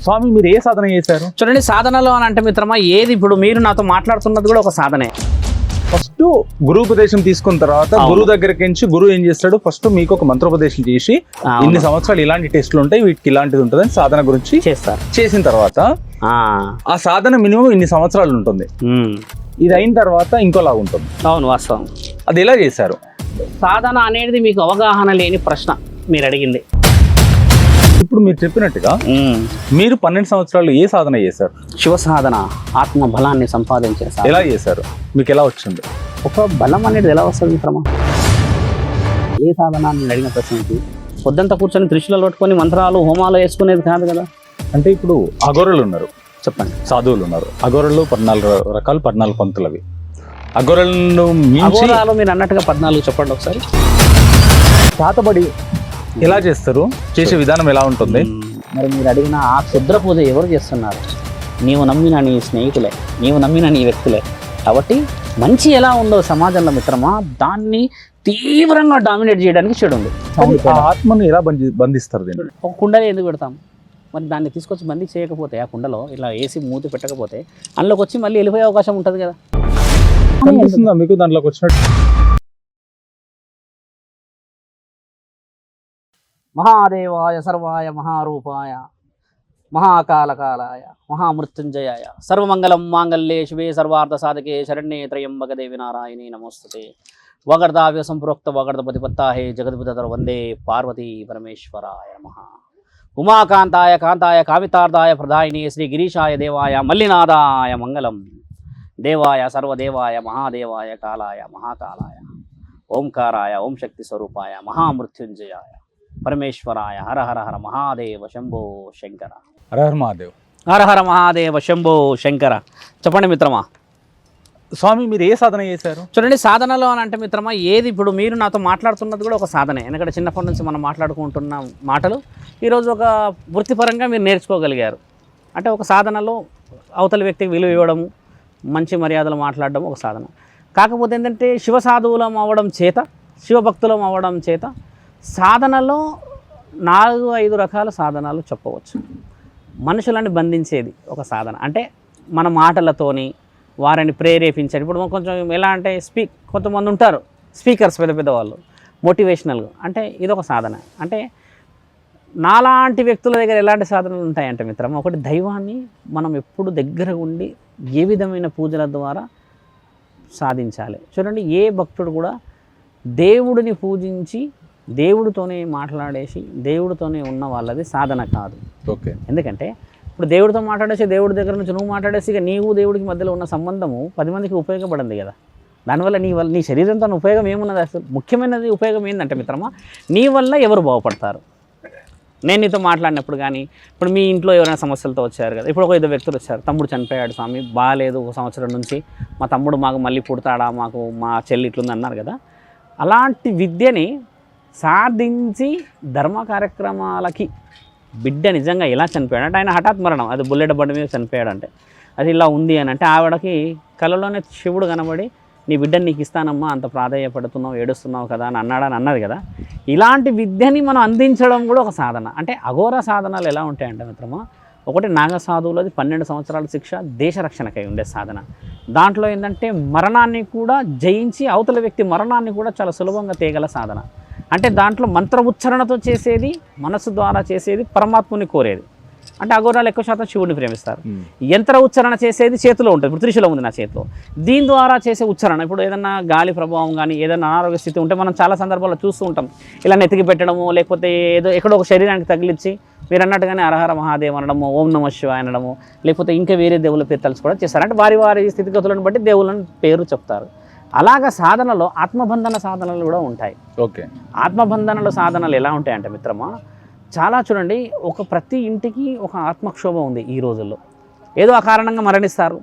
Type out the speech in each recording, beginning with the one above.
స్వామి మీరు ఏ సాధన చేశారు? చూడండి, సాధనలో అని అంటే మిత్రమా, ఏది ఇప్పుడు మీరు నాతో మాట్లాడుతున్నది కూడా ఒక సాధనే. ఫస్ట్ గురుపదేశం తీసుకున్న తర్వాత గురువు దగ్గరికి నుంచి గురువు ఏం చేస్తాడు, ఫస్ట్ మీకు ఒక మంత్రోపదేశం చేసి ఇన్ని సంవత్సరాలు ఇలాంటి టెస్టులు ఉంటాయి, వీటికి ఇలాంటిది ఉంటుందని సాధన గురించి చేస్తారు. చేసిన తర్వాత ఆ సాధన మినిమం ఇన్ని సంవత్సరాలు ఉంటుంది. ఇది అయిన తర్వాత ఇంకోలా ఉంటుంది. అవును, వాస్తవం. అది ఎలా చేశారు? సాధన అనేది మీకు అవగాహన లేని ప్రశ్న మీరు అడిగింది. ఇప్పుడు మీరు చెప్పినట్టుగా మీరు 12 సంవత్సరాలు ఏ సాధన చేశారు? శివ సాధన, ఆత్మ బలాన్ని సంపాదించే సాధన. ఎలా చేశారు? మీకు ఎలా వచ్చింది? ఒక బలం అనేది ఎలా వస్తుంది మిత్రమా? ఏ సాధన నేను అడిగిన ప్రశ్నకి పొద్దంతా కూర్చొని త్రిశూలాలు పట్టుకొని మంత్రాలు హోమాలు వేసుకునేది కాదు కదా. అంటే ఇప్పుడు అఘోరలు ఉన్నారు, చెప్పండి, సాధువులు ఉన్నారు. అఘోరలు 14 రకాలు, 14 పంక్తులు. అవి అఘోరలను మీరు అన్నట్టుగా 14 చెప్పండి ఒకసారి. చాతబడి ఎలా చేస్తారు? చేసే విధానం ఎలా ఉంటుంది? మరి మీరు అడిగిన ఆ క్షుద్ర పూజ ఎవరు చేస్తున్నారు? నీవు నమ్మిన నీ స్నేహితులే, నీవు నమ్మిన నీ వ్యక్తులే. కాబట్టి మంచి ఎలా ఉందో సమాజంలో మిత్రమా, దాన్ని తీవ్రంగా డామినేట్ చేయడానికి చెడు ఉంది. ఆత్మను ఎలా బంధిస్తారు? దీన్ని ఒక కుండలో ఎందుకు పెడతాం? మరి దాన్ని తీసుకొచ్చి బందీ చేయకపోతే, ఆ కుండలో ఇలా వేసి మూతి పెట్టకపోతే అందులోకి వచ్చి మళ్ళీ వెళ్ళిపోయే అవకాశం ఉంటుంది కదా. అనిపిస్తుందా మీకు దాంట్లోకి వచ్చినట్టు? మహాదేవాయ సర్వాయ మహారూపాయ మహాకాలకాలాయ మహామృత్యుంజయాయ సర్వమంగళం మాంగళ్యే శివే సర్వార్థ సాధకే శరణ్యే త్రయంబక దేవి నారాయణీ నమోస్తుతే. వగర్దావ్య సంప్రోక్త వగర్ద ప్రతిపత్తాహే జగద్విధర వందే పార్వతీ పరమేశ్వరాయ నమః. ఉమాకాంతాయ కాంతాయ కామితార్థాయ ప్రదాయిని శ్రీ గిరీశాయ దేవాయ మల్లినాథాయ మంగళం. దేవాయ సర్వదేవాయ మహాదేవాయ కాలాయ మహాకాలాయ ఓంకారాయ ఓం శక్తి స్వరూపాయ మహామృత్యుంజయాయ పరమేశ్వరాయ హర హర హర మహాదేవ శంభో శంకర. హర హర మహాదేవ్. హర హర మహాదేవ శంభో శంకర. చెప్పండి మిత్రమా. స్వామి మీరు ఏ సాధన చేశారు? చూడండి, సాధనలో అని అంటే మిత్రమా, ఏది ఇప్పుడు మీరు నాతో మాట్లాడుతున్నది కూడా ఒక సాధనే. ఎందుకంటే చిన్నప్పటి నుంచి మనం మాట్లాడుకుంటున్న మాటలు ఈరోజు ఒక వృత్తిపరంగా మీరు నేర్చుకోగలిగారు. అంటే ఒక సాధనలో అవతలి వ్యక్తికి విలువ ఇవ్వడము, మంచి మర్యాదలు మాట్లాడడం ఒక సాధన. కాకపోతే ఏంటంటే శివ సాధువులం అవ్వడం చేత, శివభక్తులం అవ్వడం చేత సాధనలో 4-5 రకాల సాధనాలు చెప్పవచ్చు. మనుషులని బంధించేది ఒక సాధన. అంటే మన మాటలతోని వారిని ప్రేరేపించారు. ఇప్పుడు కొంచెం ఎలా అంటే కొంతమంది ఉంటారు స్పీకర్స్, పెద్ద పెద్ద వాళ్ళు మోటివేషనల్గా, అంటే ఇదొక సాధన. అంటే నాలాంటి వ్యక్తుల దగ్గర ఎలాంటి సాధనలు ఉంటాయంటే మిత్రమా, ఒకటి దైవాన్ని మనం ఎప్పుడు దగ్గర ఉండి ఏ విధమైన పూజల ద్వారా సాధించాలి. చూడండి, ఏ భక్తుడు కూడా దేవుడిని పూజించి దేవుడితోనే మాట్లాడేసి దేవుడితోనే ఉన్న వాళ్ళది సాధన కాదు. ఓకే. ఎందుకంటే ఇప్పుడు దేవుడితో మాట్లాడేసి దేవుడి దగ్గర నుంచి నువ్వు మాట్లాడేసి ఇక నీవు దేవుడికి మధ్యలో ఉన్న సంబంధము 10 మందికి ఉపయోగపడింది కదా. దానివల్ల నీ శరీరంతో ఉపయోగం ఏమున్నది? అసలు ముఖ్యమైనది ఉపయోగం ఏంటంటే మిత్రమా, నీ వల్ల ఎవరు బాగుపడతారు. నేను నీతో మాట్లాడినప్పుడు కానీ, ఇప్పుడు మీ ఇంట్లో ఎవరైనా సమస్యలతో వచ్చారు కదా, ఇప్పుడు ఒక 5 వ్యక్తులు వచ్చారు, తమ్ముడు చనిపోయాడు స్వామి, బాగాలేదు, 1 సంవత్సరం నుంచి మా తమ్ముడు మాకు మళ్ళీ పుడతాడా, మాకు మా చెల్లి ఇట్లుంది అన్నారు కదా. అలాంటి విద్యని సాధించి ధర్మ కార్యక్రమాలకి బిడ్డ నిజంగా ఎలా చనిపోయాడు అంటే, ఆయన హఠాత్ మరణం, అది బుల్లెట్ బండి మీద చనిపోయాడు అంటే అది ఇలా ఉంది అని అంటే, ఆవిడకి కళలోనే శివుడు కనబడి నీ బిడ్డని నీకు ఇస్తానమ్మా, అంత ప్రాధేయపడుతున్నావు, ఏడుస్తున్నావు కదా అని అన్నాడని అన్నది కదా. ఇలాంటి విద్యని మనం అందించడం కూడా ఒక సాధన. అంటే అఘోర సాధనాలు ఎలా ఉంటాయంటే మిత్రమా, ఒకటి నాగసాధువులది 12 సంవత్సరాల శిక్ష దేశ రక్షణకై ఉండే సాధన. దాంట్లో ఏంటంటే మరణాన్ని కూడా జయించి అవతల వ్యక్తి మరణాన్ని కూడా చాలా సులభంగా తేగల సాధన. అంటే దాంట్లో మంత్ర ఉచ్చారణతో చేసేది, మనసు ద్వారా చేసేది, పరమాత్ముని కోరేది. అంటే అఘోరాలు ఎక్కువ శాతం శివుడిని ప్రేమిస్తారు. యంత్ర ఉచ్చారణ చేసేది చేతిలో ఉంటుంది. ఇప్పుడు త్రిశూలం ఉంది నా చేతిలో, దీని ద్వారా చేసే ఉచ్చారణ. ఇప్పుడు ఏదైనా గాలి ప్రభావం కానీ ఏదైనా అనారోగ్య స్థితి ఉంటే మనం చాలా సందర్భాల్లో చూస్తూ ఉంటాం, ఇలా నెతికి పెట్టడము, లేకపోతే ఎక్కడో ఒక శరీరానికి తగిలించి మీరు అన్నట్టుగానే హరహర మహాదేవ్ అనడము, ఓం నమ శివాయ అనడము, లేకపోతే ఇంకా వేరే దేవుళ్ళ పేరు తలుసు కూడా చేస్తారు. అంటే వారి వారి స్థితిగతులను బట్టి దేవుళ్ళని పేరు చెప్తారు. అలాగా సాధనలో ఆత్మబంధన సాధనలు కూడా ఉంటాయి. ఓకే. ఆత్మబంధనల సాధనలు ఎలా ఉంటాయంటే మిత్రమా, చాలా చూడండి, ప్రతి ఇంటికి ఒక ఆత్మక్షోభ ఉంది ఈ రోజుల్లో. ఏదో ఆ కారణంగా మరణిస్తారు.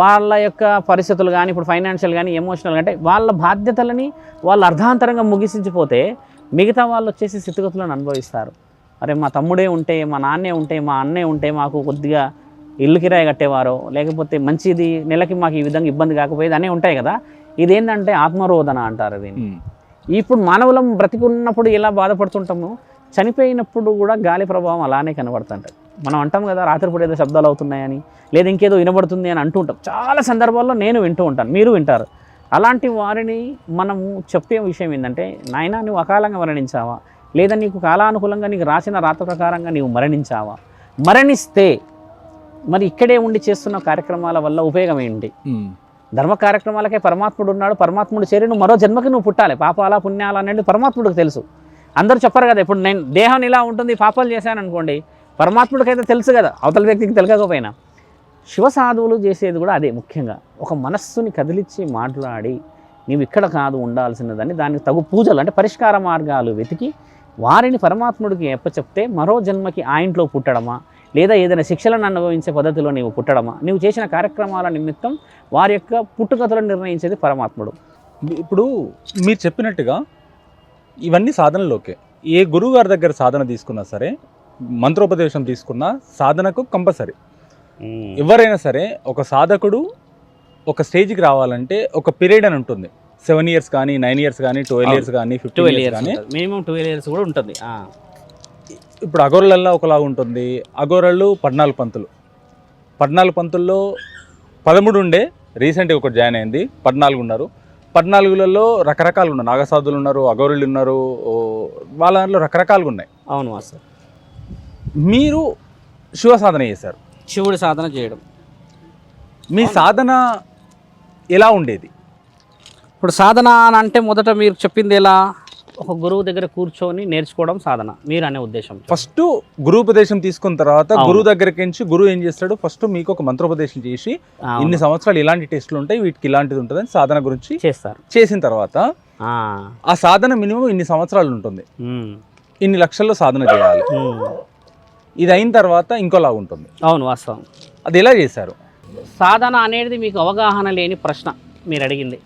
వాళ్ళ యొక్క పరిస్థితులు కానీ, ఇప్పుడు ఫైనాన్షియల్ కానీ, ఎమోషనల్ అంటే వాళ్ళ బాధ్యతలని వాళ్ళు అర్ధాంతరంగా ముగిసించిపోతే మిగతా వాళ్ళు వచ్చేసి స్థితిగతులను అనుభవిస్తారు. అరే మా తమ్ముడే ఉంటే, మా నాన్నే ఉంటే, మా అన్నే ఉంటే మాకు కొద్దిగా ఇల్లు కిరాయి కట్టేవారో, లేకపోతే మంచిది నెలకి మాకు ఈ విధంగా ఇబ్బంది కాకపోయేది అనే ఉంటాయి కదా. ఇదేంటంటే ఆత్మరోధన అంటారు దీన్ని. ఇప్పుడు మానవులం బ్రతికున్నప్పుడు ఎలా బాధపడుతుంటామో, చనిపోయినప్పుడు కూడా గాలి ప్రభావం అలానే కనబడుతుంటుంది. మనం అంటాం కదా రాత్రిపూట ఏదో శబ్దాలు అవుతున్నాయని, లేదా ఇంకేదో వినబడుతుంది అని అంటూ ఉంటాం. చాలా సందర్భాల్లో నేను వింటూ ఉంటాను, మీరు వింటారు. అలాంటి వారిని మనము చెప్పే విషయం ఏంటంటే, నాయనా నువ్వు అకాలంగా మరణించావా, లేదా నీకు కాలానుకూలంగా నీకు రాసిన రాత ప్రకారంగా నీవు మరణించావా, మరణిస్తే మరి ఇక్కడే ఉండి చేస్తున్న కార్యక్రమాల వల్ల ఉపయోగం ఏంటి? ధర్మ కార్యక్రమాలకే పరమాత్ముడు ఉన్నాడు. పరమాత్ముడు చేరి నువ్వు మరో జన్మకి నువ్వు పుట్టాలి. పాపాల పుణ్యాల అనేది పరమాత్ముడికి తెలుసు. అందరూ చెప్పరు కదా, ఇప్పుడు నేను దేహం ఇలా ఉంటుంది పాపాలు చేశాను అనుకోండి, పరమాత్ముడికైతే తెలుసు కదా, అవతల వ్యక్తికి తెలియకపోయినా. శివ సాధువులు చేసేది కూడా అదే. ముఖ్యంగా ఒక మనస్సుని కదిలిచ్చి మాట్లాడి నీవు ఇక్కడ కాదు ఉండాల్సినదని దానికి తగు పూజలు అంటే పరిష్కార మార్గాలు వెతికి వారిని పరమాత్ముడికి చెప్తే మరో జన్మకి ఆ ఇంట్లో పుట్టడమా, లేదా ఏదైనా శిక్షలను అనుభవించే పద్ధతిలో నీవు పుట్టడమా, నీవు చేసిన కార్యక్రమాల నిమిత్తం వారి యొక్క పుట్టుకథలను నిర్ణయించేది పరమాత్ముడు. ఇప్పుడు మీరు చెప్పినట్టుగా ఇవన్నీ సాధనలోకే. ఏ గురువు గారి దగ్గర సాధన తీసుకున్నా సరే, మంత్రోపదేశం తీసుకున్నా సాధనకు కంపల్సరీ. ఎవరైనా సరే ఒక సాధకుడు ఒక స్టేజ్కి రావాలంటే ఒక పీరియడ్ అని ఉంటుంది. 7 years కానీ 9 years కానీ 12 years కానీ 15 years కానీ మినిమం 12 years కూడా ఉంటుంది. ఇప్పుడు అఘోరలల్లో ఒకలా ఉంటుంది. అఘోరలు 14 పంతులు. 14 పంతుల్లో 13 ఉండే, రీసెంట్గా ఒకటి జాయిన్ అయింది, 14 ఉన్నారు. 14లలో రకరకాలు ఉన్నారు. నాగసాధులు ఉన్నారు, అఘోరులు ఉన్నారు, వాళ్ళ దాంట్లో రకరకాలుగా ఉన్నాయి. అవును మాస్టర్. మీరు శివ సాధన చేశారు, శివుడి సాధన చేయడం. మీ సాధన ఎలా ఉండేది? ఇప్పుడు సాధన అని అంటే మొదట మీరు చెప్పింది ఎలా, ఒక గురువు దగ్గర కూర్చొని నేర్చుకోవడం సాధన మీరు అనే ఉద్దేశం. ఫస్ట్ గురువుపదేశం తీసుకున్న తర్వాత గురువు దగ్గరికి నుంచి గురువు ఏం చేస్తాడు, ఫస్ట్ మీకు ఒక మంత్రోపదేశం చేసి ఇన్ని సంవత్సరాలు ఇలాంటి టెస్టులు ఉంటాయి, వీటికి ఇలాంటిది ఉంటుంది అని సాధన గురించి చేస్తారు. చేసిన తర్వాత ఆ సాధన మినిమం ఇన్ని సంవత్సరాలు ఉంటుంది, ఇన్ని లక్షల్లో సాధన చేయాలి. ఇది అయిన తర్వాత ఇంకోలా ఉంటుంది. అవును, వాస్తవం. అది ఎలా చేశారు? సాధన అనేది మీకు అవగాహన లేని ప్రశ్న మీరు అడిగింది.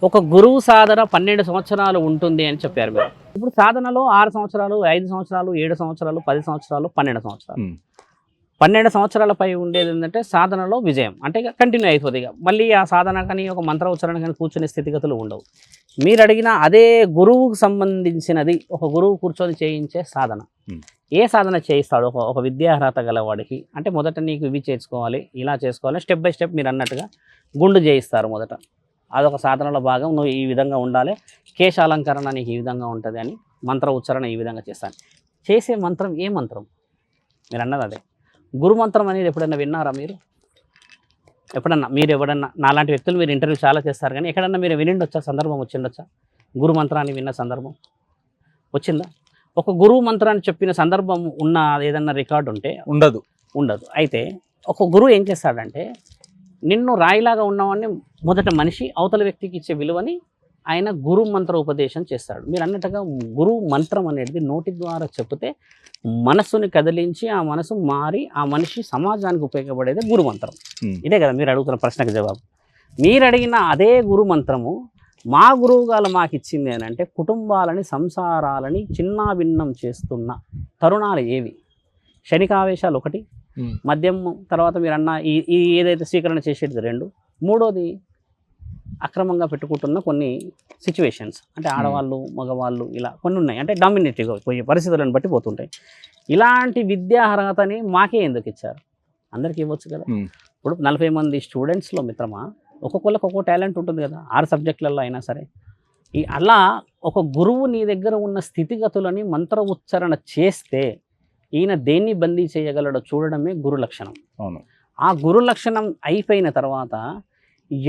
ఒక గురువు సాధన 12 సంవత్సరాలు ఉంటుంది అని చెప్పారు మీరు. ఇప్పుడు సాధనలో 6 సంవత్సరాలు, 5 సంవత్సరాలు, 7 సంవత్సరాలు, 10 సంవత్సరాలు, 12 సంవత్సరాలు. 12 సంవత్సరాలపై ఉండేది ఏంటంటే సాధనలో విజయం అంటే కంటిన్యూ అయిపోతుంది. మళ్ళీ ఆ సాధన కానీ ఒక మంత్ర ఉచ్చారణ కానీ కూర్చునే స్థితిగతులు ఉండవు. మీరు అడిగిన అదే గురువుకు సంబంధించినది ఒక గురువు కూర్చొని చేయించే సాధన. ఏ సాధన చేయిస్తాడు ఒక విద్యార్హత గలవాడికి అంటే, మొదట నీకు ఇవి చేసుకోవాలి, ఇలా చేసుకోవాలి, స్టెప్ బై స్టెప్ మీరు అన్నట్టుగా గుండు చేయిస్తారు మొదట. అదొక సాధనలో భాగం. నువ్వు ఈ విధంగా ఉండాలి, కేశాలంకరణ నీకు ఈ విధంగా ఉంటుంది అని, మంత్ర ఉచ్చారణ ఈ విధంగా చేస్తాను. చేసే మంత్రం ఏ మంత్రం? మీరు అన్నది అదే. గురు మంత్రం అనేది ఎప్పుడన్నా విన్నారా మీరు? ఎప్పుడన్నా మీరు ఎవడన్నా నాలాంటి వ్యక్తులు మీరు ఇంటర్వ్యూ చాలా చేస్తారు, కానీ ఎక్కడన్నా మీరు వినిండొచ్చా, సందర్భం వచ్చిండొచ్చా? గురు మంత్రాన్ని విన్న సందర్భం వచ్చిందా? ఒక గురువు మంత్రాన్ని చెప్పిన సందర్భం ఉన్న ఏదన్నా రికార్డు ఉంటే ఉండదు. అయితే ఒక గురువు ఏం చేస్తాడంటే, నిన్ను రాయిలాగా ఉన్నవాడిని మొదట మనిషి అవతల వ్యక్తికి ఇచ్చే విలువని ఆయన గురు మంత్ర ఉపదేశం చేస్తాడు. మీరు అన్నట్టుగా గురువు మంత్రం అనేది నోటి ద్వారా చెప్తే మనస్సుని కదిలించి ఆ మనసు మారి ఆ మనిషి సమాజానికి ఉపయోగపడేది గురు మంత్రం. ఇదే కదా మీరు అడుగుతున్న ప్రశ్నకు జవాబు. మీరు అడిగిన అదే గురు మంత్రము మా గురువు గారు మాకు ఇచ్చింది అని అంటే, కుటుంబాలని సంసారాలని చిన్నాభిన్నం చేస్తున్న తరుణాలు ఏవి? క్షణికావేశాలు ఒకటి, మద్యం తర్వాత మీరు అన్న ఈ ఏదైతే స్వీకరణ చేసేది 2, మూడోది అక్రమంగా పెట్టుకుంటున్న కొన్ని సిచ్యువేషన్స్ అంటే ఆడవాళ్ళు మగవాళ్ళు ఇలా కొన్ని ఉన్నాయి. అంటే డామినేటివ్గా పోయే పరిస్థితులను బట్టి పోతుంటాయి. ఇలాంటి విద్యా అర్హతని మాకే ఎందుకు ఇచ్చారు? అందరికీ ఇవ్వచ్చు కదా. ఇప్పుడు 40 మంది స్టూడెంట్స్లో మిత్రమా ఒక్కొక్కరికి ఒక్కో టాలెంట్ ఉంటుంది కదా, 6 సబ్జెక్టులలో అయినా సరే. అలా ఒక గురువు నీ దగ్గర ఉన్న స్థితిగతులని మంత్ర ఉచ్చారణ చేస్తే ఈయన దేన్ని బందీ చేయగలడో చూడడమే గురు లక్షణం. అవును. ఆ గురు లక్షణం అయిపోయిన తర్వాత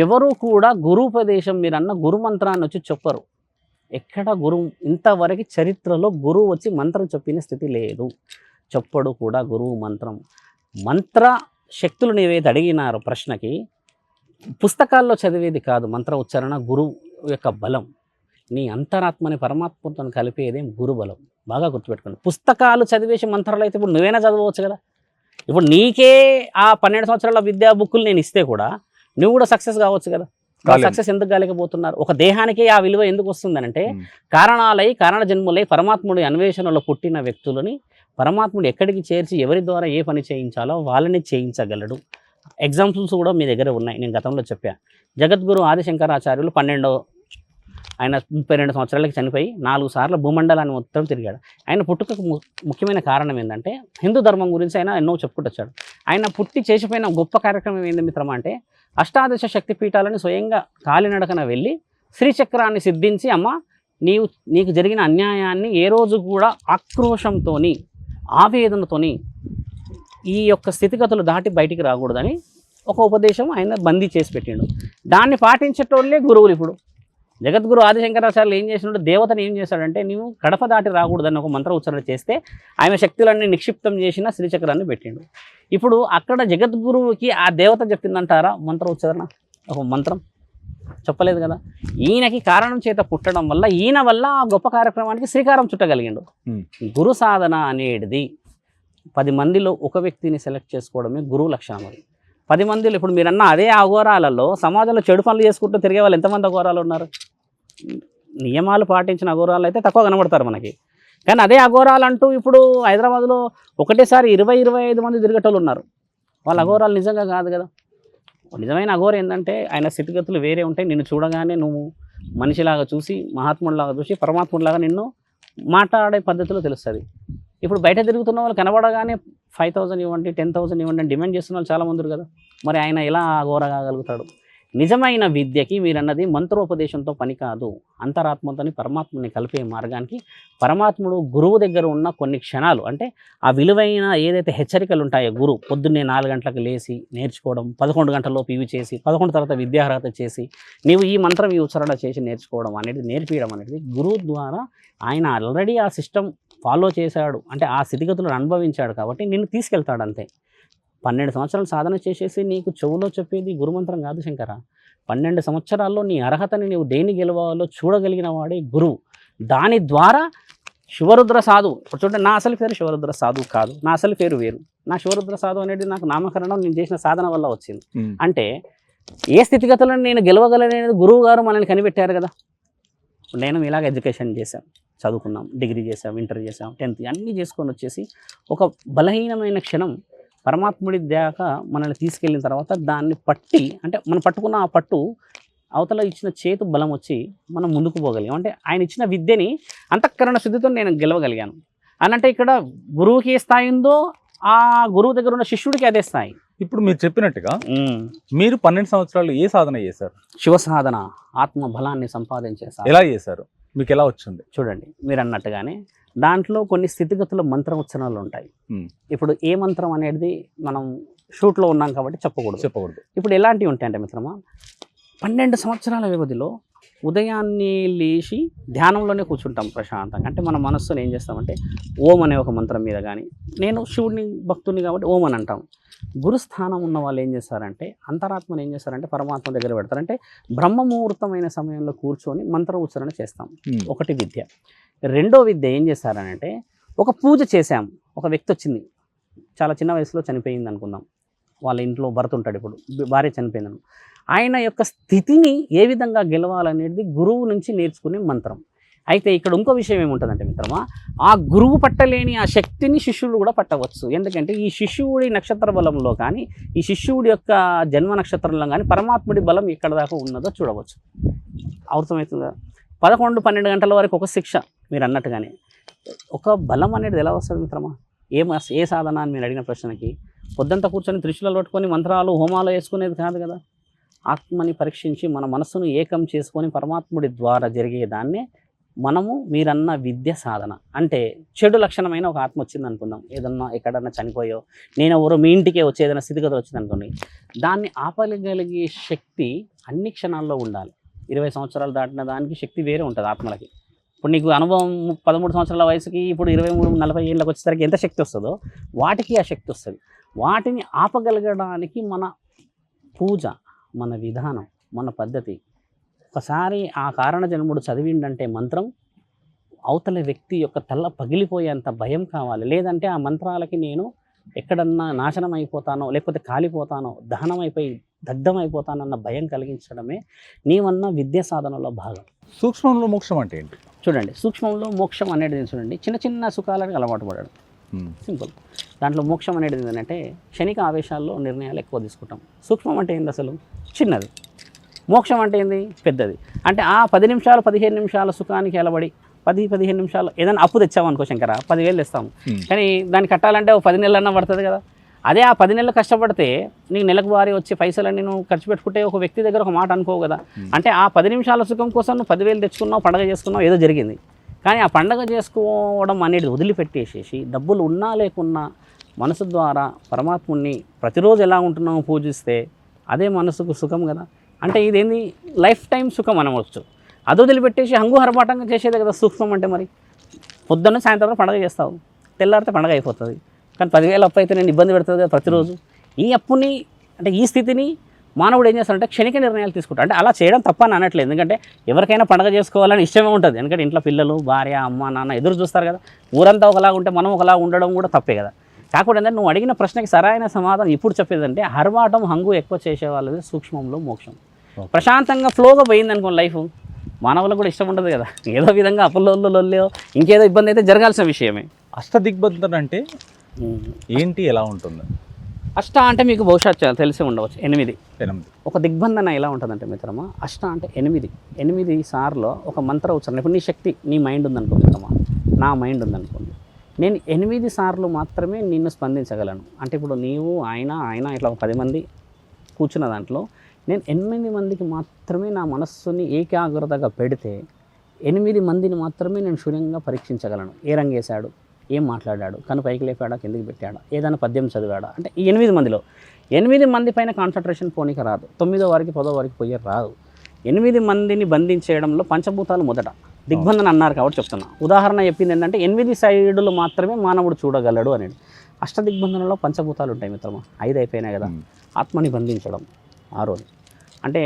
ఎవరు కూడా గురుపదేశం మీరు అన్న గురు మంత్రాన్ని వచ్చి చెప్పరు. ఎక్కడ గురువు ఇంతవరకు చరిత్రలో గురువు వచ్చి మంత్రం చెప్పిన స్థితి లేదు. చెప్పడు కూడా గురువు మంత్రం. మంత్ర శక్తులు నీవేది అడిగినారో ప్రశ్నకి పుస్తకాల్లో చదివేది కాదు మంత్ర ఉచ్చారణ. గురువు యొక్క బలం నీ అంతరాత్మని పరమాత్మతో కలిపేదే గురు బలం. బాగా గుర్తుపెట్టుకోండి. పుస్తకాలు చదివేసి మంత్రాలు అయితే ఇప్పుడు నువ్వైనా చదవచ్చు కదా. ఇప్పుడు నీకే ఆ 12 సంవత్సరాల విద్యా బుక్కులు నేను ఇస్తే కూడా నువ్వు కూడా సక్సెస్ కావచ్చు కదా. సక్సెస్ ఎందుకు కాలేకపోతున్నారు? ఒక దేహానికి ఆ విలువ ఎందుకు వస్తుందనంటే, కారణాలై కారణ జన్ములై పరమాత్ముడి అన్వేషణలో పుట్టిన వ్యక్తులని పరమాత్ముడు ఎక్కడికి చేర్చి ఎవరి ద్వారా ఏ పని చేయించాలో వాళ్ళని చేయించగలడు. ఎగ్జాంపుల్స్ కూడా మీ దగ్గర ఉన్నాయి. నేను గతంలో చెప్పా. జగద్గురు ఆదిశంకరాచార్యులు ఆయన 32 సంవత్సరాలకి చనిపోయి 4 సార్లు భూమండలాన్ని మొత్తం తిరిగాడు. ఆయన పుట్టుకకు ముఖ్యమైన కారణం ఏంటంటే హిందూ ధర్మం గురించి ఆయన ఎన్నో చెప్పుకుంటూ వచ్చాడు. ఆయన పుట్టి చేసిపోయిన గొప్ప కార్యక్రమం ఏంది మిత్రమా అంటే అష్టాదశ శక్తిపీఠాలను స్వయంగా కాలినడకన వెళ్ళి శ్రీచక్రాన్ని సిద్ధించి అమ్మ నీకు జరిగిన అన్యాయాన్ని ఏ రోజు కూడా ఆక్రోశంతోని ఆవేదనతోని ఈ యొక్క స్థితిగతులు దాటి బయటికి రాకూడదని ఒక ఉపదేశం ఆయన బందీ చేసి పెట్టిండు. దాన్ని పాటించేటోళ్ళే గురువులు. ఇప్పుడు జగద్గురు ఆదిశంకరాచార్యులు ఏం చేసినట్టు దేవతను ఏం చేశాడంటే నీవు గడప దాటి రాకూడదని ఒక మంత్ర ఉచ్చారణ చేస్తే ఆయన శక్తులన్నీ నిక్షిప్తం చేసిన శ్రీచక్రాన్ని పెట్టిండు. ఇప్పుడు అక్కడ జగద్గురువుకి ఆ దేవత చెప్పిందంటారా మంత్ర ఉచ్చారణ? ఒక మంత్రం చెప్పలేదు కదా. ఈయనకి కారణం చేత పుట్టడం వల్ల ఈయన వల్ల ఆ గొప్ప కార్యక్రమానికి శ్రీకారం చుట్టగలిగిండు. గురు సాధన అనేది 10 మందిలో ఒక వ్యక్తిని సెలెక్ట్ చేసుకోవడమే గురువు లక్షణం. అది 10 మందిలో ఇప్పుడు మీరన్న అదే అఘోరాలలో సమాజంలో చెడు పనులు చేసుకుంటూ తిరిగే వాళ్ళు ఎంతమంది అఘోరాలు ఉన్నారు? నియమాలు పాటించిన అఘోరాలు అయితే తక్కువ కనబడతారు మనకి. కానీ అదే అఘోరాలు అంటూ ఇప్పుడు హైదరాబాద్లో ఒకటేసారి 20-25 మంది తిరిగేటోళ్ళు ఉన్నారు. వాళ్ళ అఘోరాలు నిజంగా కాదు కదా. నిజమైన అఘోర ఏంటంటే ఆయన స్థితిగతులు వేరే ఉంటాయి. నిన్ను చూడగానే నువ్వు మనిషిలాగా చూసి మహాత్ముడిలాగా చూసి పరమాత్ముడిలాగా నిన్ను మాట్లాడే పద్ధతిలో తెలుస్తుంది. ఇప్పుడు బయట తిరుగుతున్న వాళ్ళు కనబడగానే 5,000 ఇవ్వండి 10,000 ఇవ్వండి అని డిమాండ్ చేస్తున్న వాళ్ళు చాలామంది ఉన్నారు కదా. మరి ఆయన ఎలా అఘోర కాగలుగుతాడు? నిజమైన విద్యకి మీరన్నది మంత్రోపదేశంతో పని కాదు. అంతరాత్మతోని పరమాత్మని కలిపే మార్గానికి పరమాత్ముడు గురువు దగ్గర ఉన్న కొన్ని క్షణాలు అంటే ఆ విలువైన ఏదైతే హెచ్చరికలు ఉంటాయో గురువు పొద్దున్నే 4 గంటలకు లేచి నేర్చుకోవడం, 11 గంటల్లోపు ఇవి చేసి 11 తర్వాత విద్యార్హత చేసి నీవు ఈ మంత్రం ఈ ఉచ్చారణ చేసి నేర్చుకోవడం అనేది నేర్పించడం అనేది గురువు ద్వారా ఆయన ఆల్రెడీ ఆ సిస్టమ్ ఫాలో చేశాడు. అంటే ఆ స్థితిగతులను అనుభవించాడు కాబట్టి నిన్ను తీసుకెళ్తాడు అంతే. 12 సంవత్సరాలు సాధన చేసేసి నీకు చెవులో చెప్పేది గురుమంత్రం కాదు శంకర. 12 సంవత్సరాల్లో నీ అర్హతని నీవు దేని గెలవాలో చూడగలిగిన వాడే గురువు. దాని ద్వారా శివరుద్ర సాధు ఇప్పుడు చూడండి, నా అసలు పేరు శివరుద్ర సాధు కాదు, నా అసలు పేరు వేరు. నా శివరుద్ర సాధు అనేది నాకు నామకరణం నేను చేసిన సాధన వల్ల వచ్చింది. అంటే ఏ స్థితిగతులను నేను గెలవగలనేది గురువు గారు మనల్ని కనిపెట్టారు కదా. నేను ఇలాగ ఎడ్యుకేషన్ చేశాను, చదువుకున్నాం, డిగ్రీ చేసాం, ఇంటర్ చేసాం, 10th అన్నీ చేసుకొని వచ్చేసి ఒక బలహీనమైన క్షణం పరమాత్ముడి దాకా మనల్ని తీసుకెళ్ళిన తర్వాత దాన్ని పట్టి అంటే మనం పట్టుకున్న ఆ పట్టు అవతల ఇచ్చిన చేతు బలం వచ్చి మనం ముందుకు పోగలిగాం. అంటే ఆయన ఇచ్చిన విద్యని అంతఃకరణ శుద్ధితో నేను గెలవగలిగాను అని. అంటే ఇక్కడ గురువుకి ఏ స్థాయి ఉందో ఆ గురువు దగ్గర ఉన్న శిష్యుడికి అదే స్థాయి. ఇప్పుడు మీరు చెప్పినట్టుగా మీరు 12 సంవత్సరాలు ఏ సాధన చేశారు? శివ సాధన, ఆత్మ బలాన్ని సంపాదించే సాధన. ఎలా చేశారు? మీకు ఎలా వచ్చింది? చూడండి, మీరు అన్నట్టుగానే దాంట్లో కొన్ని స్థితిగతుల మంత్ర ఉచ్చారణలు ఉంటాయి. ఇప్పుడు ఏ మంత్రం అనేది మనం షూట్లో ఉన్నాం కాబట్టి చెప్పకూడదు. ఇప్పుడు ఎలాంటివి ఉంటాయంటే మిత్రమా, 12 సంవత్సరాల వ్యవధిలో ఉదయాన్నే లేచి ధ్యానంలోనే కూర్చుంటాం ప్రశాంతంగా. అంటే మన మనస్సును ఏం చేస్తామంటే ఓం అనే ఒక మంత్రం మీద కానీ, నేను శివుడిని భక్తుడిని కాబట్టి ఓం అని అంటాం. గురుస్థానం ఉన్న వాళ్ళు ఏం చేస్తారంటే అంతరాత్మను ఏం చేస్తారంటే పరమాత్మ దగ్గర పెడతారంటే బ్రహ్మముహూర్తమైన సమయంలో కూర్చొని మంత్ర ఉచ్చారణ చేస్తాం. ఒకటి విద్య. రెండో విద్య ఏం చేస్తారనంటే ఒక పూజ చేశాం. ఒక వ్యక్తి వచ్చింది, చాలా చిన్న వయసులో చనిపోయింది అనుకుందాం. వాళ్ళ ఇంట్లో భర్త ఉంటాడు, ఇప్పుడు భార్య చనిపోయింది. ఆయన యొక్క స్థితిని ఏ విధంగా గెలవాలనేది గురువు నుంచి నేర్చుకునే మంత్రం. అయితే ఇక్కడ ఇంకో విషయం ఏముంటుందంటే మిత్రమా, ఆ గురువు పట్టలేని ఆ శక్తిని శిష్యుడు కూడా పట్టవచ్చు. ఎందుకంటే ఈ శిష్యుడి నక్షత్ర బలంలో కానీ ఈ శిష్యుడి యొక్క జన్మ నక్షత్రంలో కానీ పరమాత్ముడి బలం ఎక్కడ దాకా ఉన్నదో చూడవచ్చు. అర్థమవుతుందా? 11-12 గంటల వరకు ఒక శిక్ష మీరు అన్నట్టుగానే. ఒక బలం అనేది ఎలా వస్తుంది మిత్రమా? ఏ సాధన అని మీరు అడిగిన ప్రశ్నకి పొద్దంతా కూర్చొని త్రిశూలాలు పట్టుకొని మంత్రాలు హోమాలు వేసుకునేది కాదు కదా. ఆత్మని పరీక్షించి మన మనస్సును ఏకం చేసుకొని పరమాత్ముడి ద్వారా జరిగేదాన్నే మనము మీరన్న విద్య సాధన. అంటే చెడు లక్షణమైన ఒక ఆత్మ వచ్చింది అనుకుందాం, ఏదన్నా ఎక్కడన్నా చనిపోయో నేను ఎవరో మీ ఇంటికే వచ్చి ఏదైనా స్థితిగతి వచ్చింది అనుకోండి, దాన్ని ఆపగలిగే శక్తి అన్ని క్షణాల్లో ఉండాలి. 20 సంవత్సరాలు దాటిన దానికి శక్తి వేరే ఉంటుంది ఆత్మలకి. ఇప్పుడు నీకు అనుభవం 13 సంవత్సరాల వయసుకి ఇప్పుడు 23-40 ఏళ్ళకి వచ్చేసరికి ఎంత శక్తి వస్తుందో వాటికి ఆ శక్తి వస్తుంది. వాటిని ఆపగలగడానికి మన పూజ, మన విధానం, మన పద్ధతి. ఒకసారి ఆ కారణ జన్ముడు చదివిండంటే మంత్రం అవతల వ్యక్తి యొక్క తల పగిలిపోయేంత భయం కావాలి. లేదంటే ఆ మంత్రాలకి నేను ఎక్కడన్నా నాశనం అయిపోతానో, లేకపోతే కాలిపోతానో, దహనమైపోయి దగ్ధమైపోతానన్న భయం కలిగించడమే నీవన్న విద్యా సాధనలో భాగం. సూక్ష్మంలో మోక్షం అంటే ఏంటి? చూడండి, సూక్ష్మంలో మోక్షం అనేది చూడండి, చిన్న చిన్న సుఖాలకు అలవాటు పడడం, సింపుల్. దాంట్లో మోక్షం అనేది ఏంటంటే క్షణిక ఆవేశాల్లో నిర్ణయాలు ఎక్కువ తీసుకుంటాం. సూక్ష్మం అంటే ఏంటి? అసలు చిన్నది. మోక్షం అంటే ఏంది? పెద్దది. అంటే ఆ 10 నిమిషాలు 15 నిమిషాల సుఖానికి అలబడి 10-15 నిమిషాలు ఏదైనా అప్పు తెచ్చామనుకో శంకర, 10,000 తెస్తాము, కానీ దాన్ని కట్టాలంటే ఓ 10 నెలలన్నా పడుతుంది కదా. అదే ఆ 10 నెలలు కష్టపడితే నీకు నెలకు వారి వచ్చే పైసలన్నీ నువ్వు ఖర్చు పెట్టుకుంటే ఒక వ్యక్తి దగ్గర ఒక మాట అనుకోవు కదా. అంటే ఆ 10 నిమిషాల సుఖం కోసం నువ్వు 10,000 తెచ్చుకున్నావు, పండగ చేసుకున్నావు, ఏదో జరిగింది. కానీ ఆ పండగ చేసుకోవడం అనేది వదిలిపెట్టేసేసి డబ్బులు ఉన్నా లేకున్నా మనసు ద్వారా పరమాత్ముడిని ప్రతిరోజు ఎలా ఉంటున్నామో పూజిస్తే అదే మనసుకు సుఖం కదా. అంటే ఇదేంది లైఫ్ టైం సుఖం అనవచ్చు. అది వదిలిపెట్టేసి హంగు హరపాటంగా చేసేదే కదా సూక్ష్మం అంటే. మరి పొద్దున్న సాయంత్రం పండగ చేస్తావు, తెల్లారితే పండగ అయిపోతుంది. కానీ 10,000 అప్పు అయితే నేను ఇబ్బంది పెడుతుంది కదా ప్రతిరోజు. ఈ అప్పుని అంటే ఈ స్థితిని మానవుడు ఏం చేస్తాడంటే క్షణిక నిర్ణయాలు తీసుకుంటాడు. అంటే అలా చేయడం తప్ప అని అనట్లేదు, ఎందుకంటే ఎవరికైనా పండగ చేసుకోవాలని ఇష్టమే ఉంటుంది. ఎందుకంటే ఇంట్లో పిల్లలు, భార్య, అమ్మ, నాన్న ఎదురు చూస్తారు కదా. ఊరంతా ఒకలాగా ఉంటే మనం ఒకలా ఉండడం కూడా తప్పే కదా. కాకుండా ఏంటంటే నువ్వు అడిగిన ప్రశ్నకి సరైన సమాధానం ఇప్పుడు చెప్పేదంటే హరవాటం హంగు ఎక్కువ చేసే వాళ్ళది సూక్ష్మంలో మోక్షం. ప్రశాంతంగా ఫ్లోగా పోయింది అనుకోండి లైఫ్, మానవులకు కూడా ఇష్టం ఉండదు కదా. ఏదో విధంగా అప్పుల్లో ఇంకేదో ఇబ్బంది అయితే జరగాల్సిన విషయమే. అష్టదిగ్బంధన అంటే ఏంటి, ఎలా ఉంటుంది? అష్ట అంటే మీకు బహుశా తెలిసి ఉండవచ్చు 8. ఒక దిగ్బంధన ఎలా ఉంటుందంటే మిత్రమా, అష్ట అంటే 8 సార్లు ఒక మంత్ర ఉచ్చారణ. ఇప్పుడు నీ శక్తి, నీ మైండ్ ఉందనుకో మిత్రమా, నా మైండ్ ఉందనుకోండి, నేను 8 సార్లు మాత్రమే నిన్ను స్పందించగలను. అంటే ఇప్పుడు నీవు ఆయన ఇట్లా ఒక 10 మంది కూర్చున్న దాంట్లో నేను 8 మందికి మాత్రమే నా మనస్సుని ఏకాగ్రతగా పెడితే 8 మందిని మాత్రమే నేను శూన్యంగా పరీక్షించగలను. ఏ రంగు వేశాడు, ఏం మాట్లాడాడు, కను పైకి లేపాడా, కిందికి పెట్టాడా, ఏదైనా పద్యం చదివాడా, అంటే ఈ 8 మందిలో 8 మంది పైన కాన్సన్ట్రేషన్ పోనీకి రాదు. 9వ వారికి 10వ వారికి పోయే రాదు. 8 మందిని బంధించేయడంలో పంచభూతాలు మొదట దిగ్బంధన అన్నారు కాబట్టి చెప్తున్నా. ఉదాహరణ చెప్పింది ఏంటంటే 8 సైడులు మాత్రమే మానవుడు చూడగలడు అనేది. అష్టదిగ్బంధనలో పంచభూతాలు ఉంటాయి మిత్రమా. 5 అయిపోయినాయి కదా. ఆత్మని బంధించడం 6వది. అంటే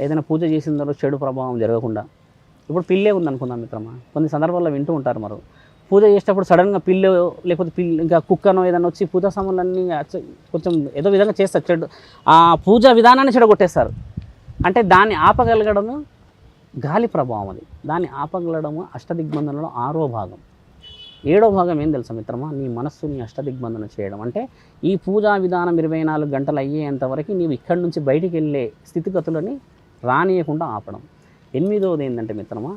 ఏదైనా పూజ చేసిన తర్వాత చెడు ప్రభావం జరగకుండా. ఇప్పుడు పిల్లే ఉందనుకుందాం మిత్రమా, కొన్ని సందర్భాల్లో వింటూ ఉంటారు మరి, పూజ చేసేటప్పుడు సడన్గా పిల్లి లేకపోతే ఇంకా కుక్కనో ఏదైనా వచ్చి పూజా సామాన్లన్నీ కొంచెం ఏదో విధంగా చేస్తారు, చెడు ఆ పూజా విధానాన్ని చెడగొట్టేస్తారు. అంటే దాన్ని ఆపగలగడము గాలి ప్రభావం, అది దాన్ని ఆపగలగడము అష్టదిగ్బంధనలో 6వ భాగం. 7వ భాగం ఏం తెలుసా మిత్రమా, నీ మనస్సుని అష్టదిగ్బంధన చేయడం. అంటే ఈ పూజా విధానం 24 గంటలు అయ్యేంత వరకు నీవు ఇక్కడి నుంచి బయటికి వెళ్ళే స్థితిగతులని రానియకుండా ఆపడం. 8వది ఏంటంటే మిత్రమా,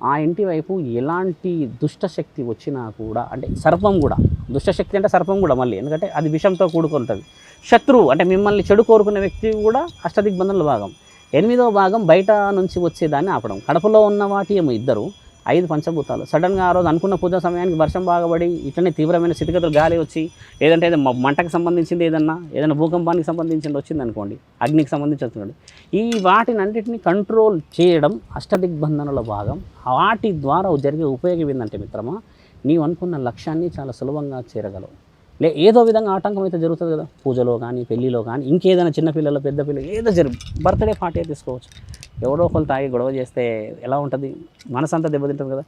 ఆ ఇంటి వైపు ఎలాంటి దుష్టశక్తి వచ్చినా కూడా, అంటే సర్పం కూడా, దుష్టశక్తి అంటే సర్పం కూడా మళ్ళీ, ఎందుకంటే అది విషంతో కూడుకుంటుంది. శత్రువు అంటే మిమ్మల్ని చెడు కోరుకునే వ్యక్తి కూడా అష్టదిగ్బంధనల భాగం. 8వ భాగం బయట నుంచి వచ్చేదాన్ని ఆపడం. కడపలో ఉన్న వాటి ఏమో 2, 5 పంచభూతాలు. సడన్గా ఆ రోజు అనుకున్న పూజా సమయానికి వర్షం బాగబడి ఇట్లనే తీవ్రమైన స్థితిగతులు గాలి వచ్చి, లేదంటే ఏదో మంటకు సంబంధించింది ఏదైనా భూకంపానికి సంబంధించింది వచ్చింది అనుకోండి, అగ్నికి సంబంధించి వస్తుంది, ఈ వాటినన్నిటిని కంట్రోల్ చేయడం అష్టదిగ్బంధనల భాగం. వాటి ద్వారా జరిగే ఉపయోగం ఏంటంటే మిత్రమా, నీవు అనుకున్న లక్ష్యాన్ని చాలా సులభంగా చేరగలవు. ఏదో విధంగా ఆటంకం అయితే జరుగుతుంది కదా, పూజలో కానీ పెళ్ళిలో కానీ, ఇంకేదైనా చిన్నపిల్లలు పెద్ద పిల్లలు ఏదో బర్త్డే పార్టీ తీసుకోవచ్చు. ఎవరో ఒకరు తాగి గొడవ చేస్తే ఎలా ఉంటుంది, మనసంతా దెబ్బతింటుంది కదా.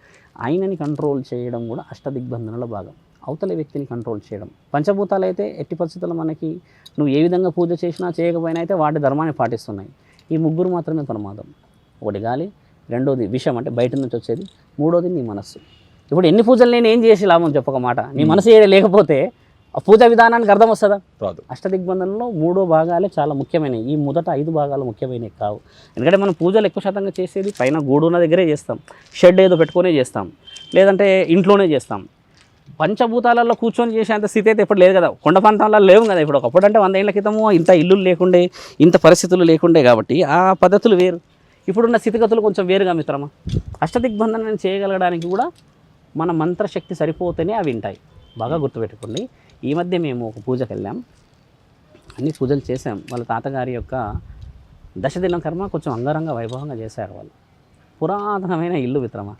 ఆయనని కంట్రోల్ చేయడం కూడా అష్టదిగ్బంధనల భాగం. అవతల వ్యక్తిని కంట్రోల్ చేయడం. పంచభూతాలు అయితే ఎట్టి పరిస్థితుల్లో మనకి నువ్వు ఏ విధంగా పూజ చేసినా చేయకపోయినా అయితే వాటి ధర్మాన్ని పాటిస్తున్నాయి. ఈ 3 మాత్రమే ప్రమాదం. 1 గాలి, 2వది విషం అంటే బయట నుంచి వచ్చేది, 3వది నీ మనస్సు. ఇప్పుడు ఎన్ని పూజలు నేను ఏం చేసి లాభం చెప్పక మాట, నీ మనసు లేకపోతే ఆ పూజా విధానానికి అర్థం వస్తుందా? రాదు. అష్టదిగ్బంధనలో 3వ భాగాలే చాలా ముఖ్యమైనవి. ఈ మొదట 5 భాగాలు ముఖ్యమైనవి కావు. ఎందుకంటే మనం పూజలు ఎక్కువ శాతంగా చేసేది పైన గూడున్న దగ్గరే చేస్తాం, షెడ్ ఏదో పెట్టుకునే చేస్తాం, లేదంటే ఇంట్లోనే చేస్తాం. పంచభూతాలలో కూర్చొని చేసేంత స్థితి అయితే ఎప్పుడు లేదు కదా. కొండ ప్రాంతాలలో లేవు కదా. ఇప్పుడు ఒకప్పుడు అంటే 100 ఏళ్ల క్రితము ఇంత ఇల్లులు లేకుండే, ఇంత పరిస్థితులు లేకుండే కాబట్టి ఆ పద్ధతులు వేరు. ఇప్పుడున్న స్థితిగతులు కొంచెం వేరుగా మిత్రమా. అష్టదిగ్బంధనం చేయగలగడానికి కూడా మన మంత్రశక్తి సరిపోతేనే అవి వింటాయి. బాగా గుర్తుపెట్టుకోండి. ఈ మధ్య మేము ఒక పూజకి వెళ్ళాం, అన్ని పూజలు చేసాం. వాళ్ళ తాతగారి యొక్క దశదినం కర్మ కొంచెం అంగరంగ వైభవంగా చేశారు వాళ్ళు. పురాతనమైన ఇల్లు మిత్రమా.